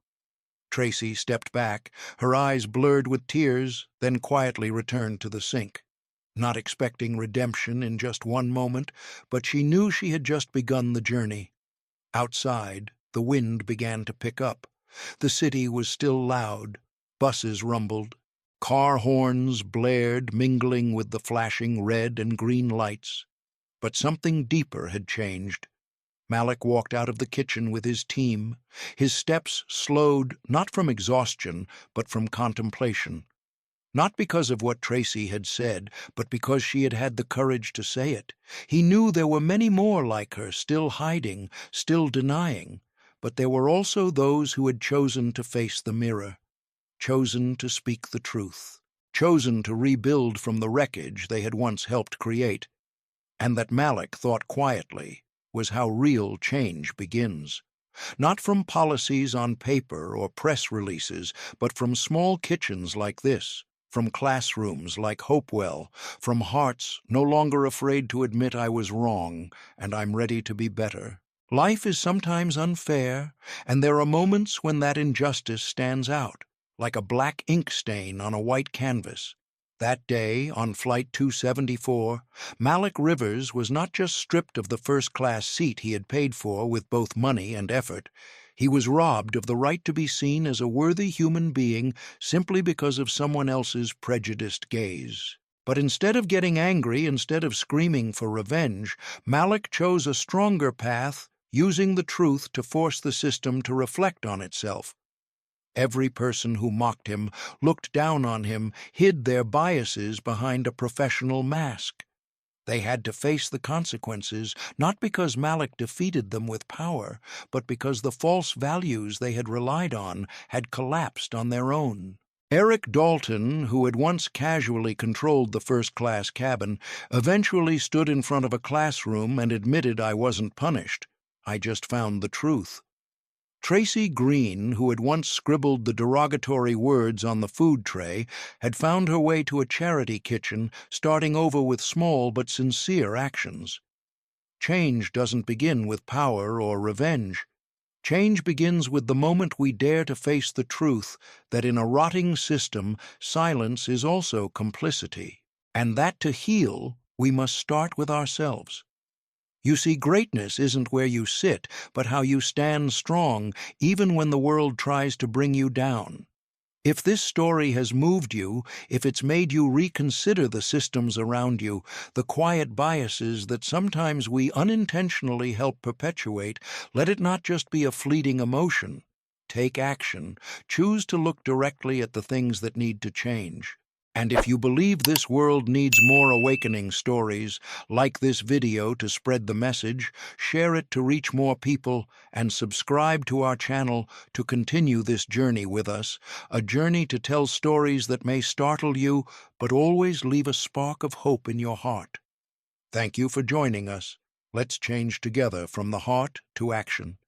Tracy stepped back, her eyes blurred with tears, then quietly returned to the sink. Not expecting redemption in just one moment, but she knew she had just begun the journey. Outside, the wind began to pick up. The city was still loud. Buses rumbled. Car horns blared, mingling with the flashing red and green lights. But something deeper had changed. Malik walked out of the kitchen with his team. His steps slowed, not from exhaustion, but from contemplation. Not because of what Tracy had said, but because she had had the courage to say it. He knew there were many more like her, still hiding, still denying. But there were also those who had chosen to face the mirror, chosen to speak the truth, chosen to rebuild from the wreckage they had once helped create. And that, Malik thought quietly, was how real change begins. Not from policies on paper or press releases, but from small kitchens like this, from classrooms like Hopewell, from hearts no longer afraid to admit I was wrong and I'm ready to be better. Life is sometimes unfair, and there are moments when that injustice stands out, like a black ink stain on a white canvas. That day, on Flight 274, Malik Rivers was not just stripped of the first-class seat he had paid for with both money and effort. He was robbed of the right to be seen as a worthy human being simply because of someone else's prejudiced gaze. But instead of getting angry, instead of screaming for revenge, Malik chose a stronger path, using the truth to force the system to reflect on itself. Every person who mocked him, looked down on him, hid their biases behind a professional mask. They had to face the consequences, not because Malik defeated them with power, but because the false values they had relied on had collapsed on their own. Eric Dalton, who had once casually controlled the first-class cabin, eventually stood in front of a classroom and admitted, "I wasn't punished. I just found the truth." Tracy Green, who had once scribbled the derogatory words on the food tray, had found her way to a charity kitchen, starting over with small but sincere actions. Change doesn't begin with power or revenge. Change begins with the moment we dare to face the truth that in a rotting system, silence is also complicity, and that to heal, we must start with ourselves. You see, greatness isn't where you sit, but how you stand strong, even when the world tries to bring you down. If this story has moved you, if it's made you reconsider the systems around you, the quiet biases that sometimes we unintentionally help perpetuate, let it not just be a fleeting emotion. Take action. Choose to look directly at the things that need to change. And if you believe this world needs more awakening stories, like this video to spread the message, share it to reach more people, and subscribe to our channel to continue this journey with us, a journey to tell stories that may startle you, but always leave a spark of hope in your heart. Thank you for joining us. Let's change together from the heart to action.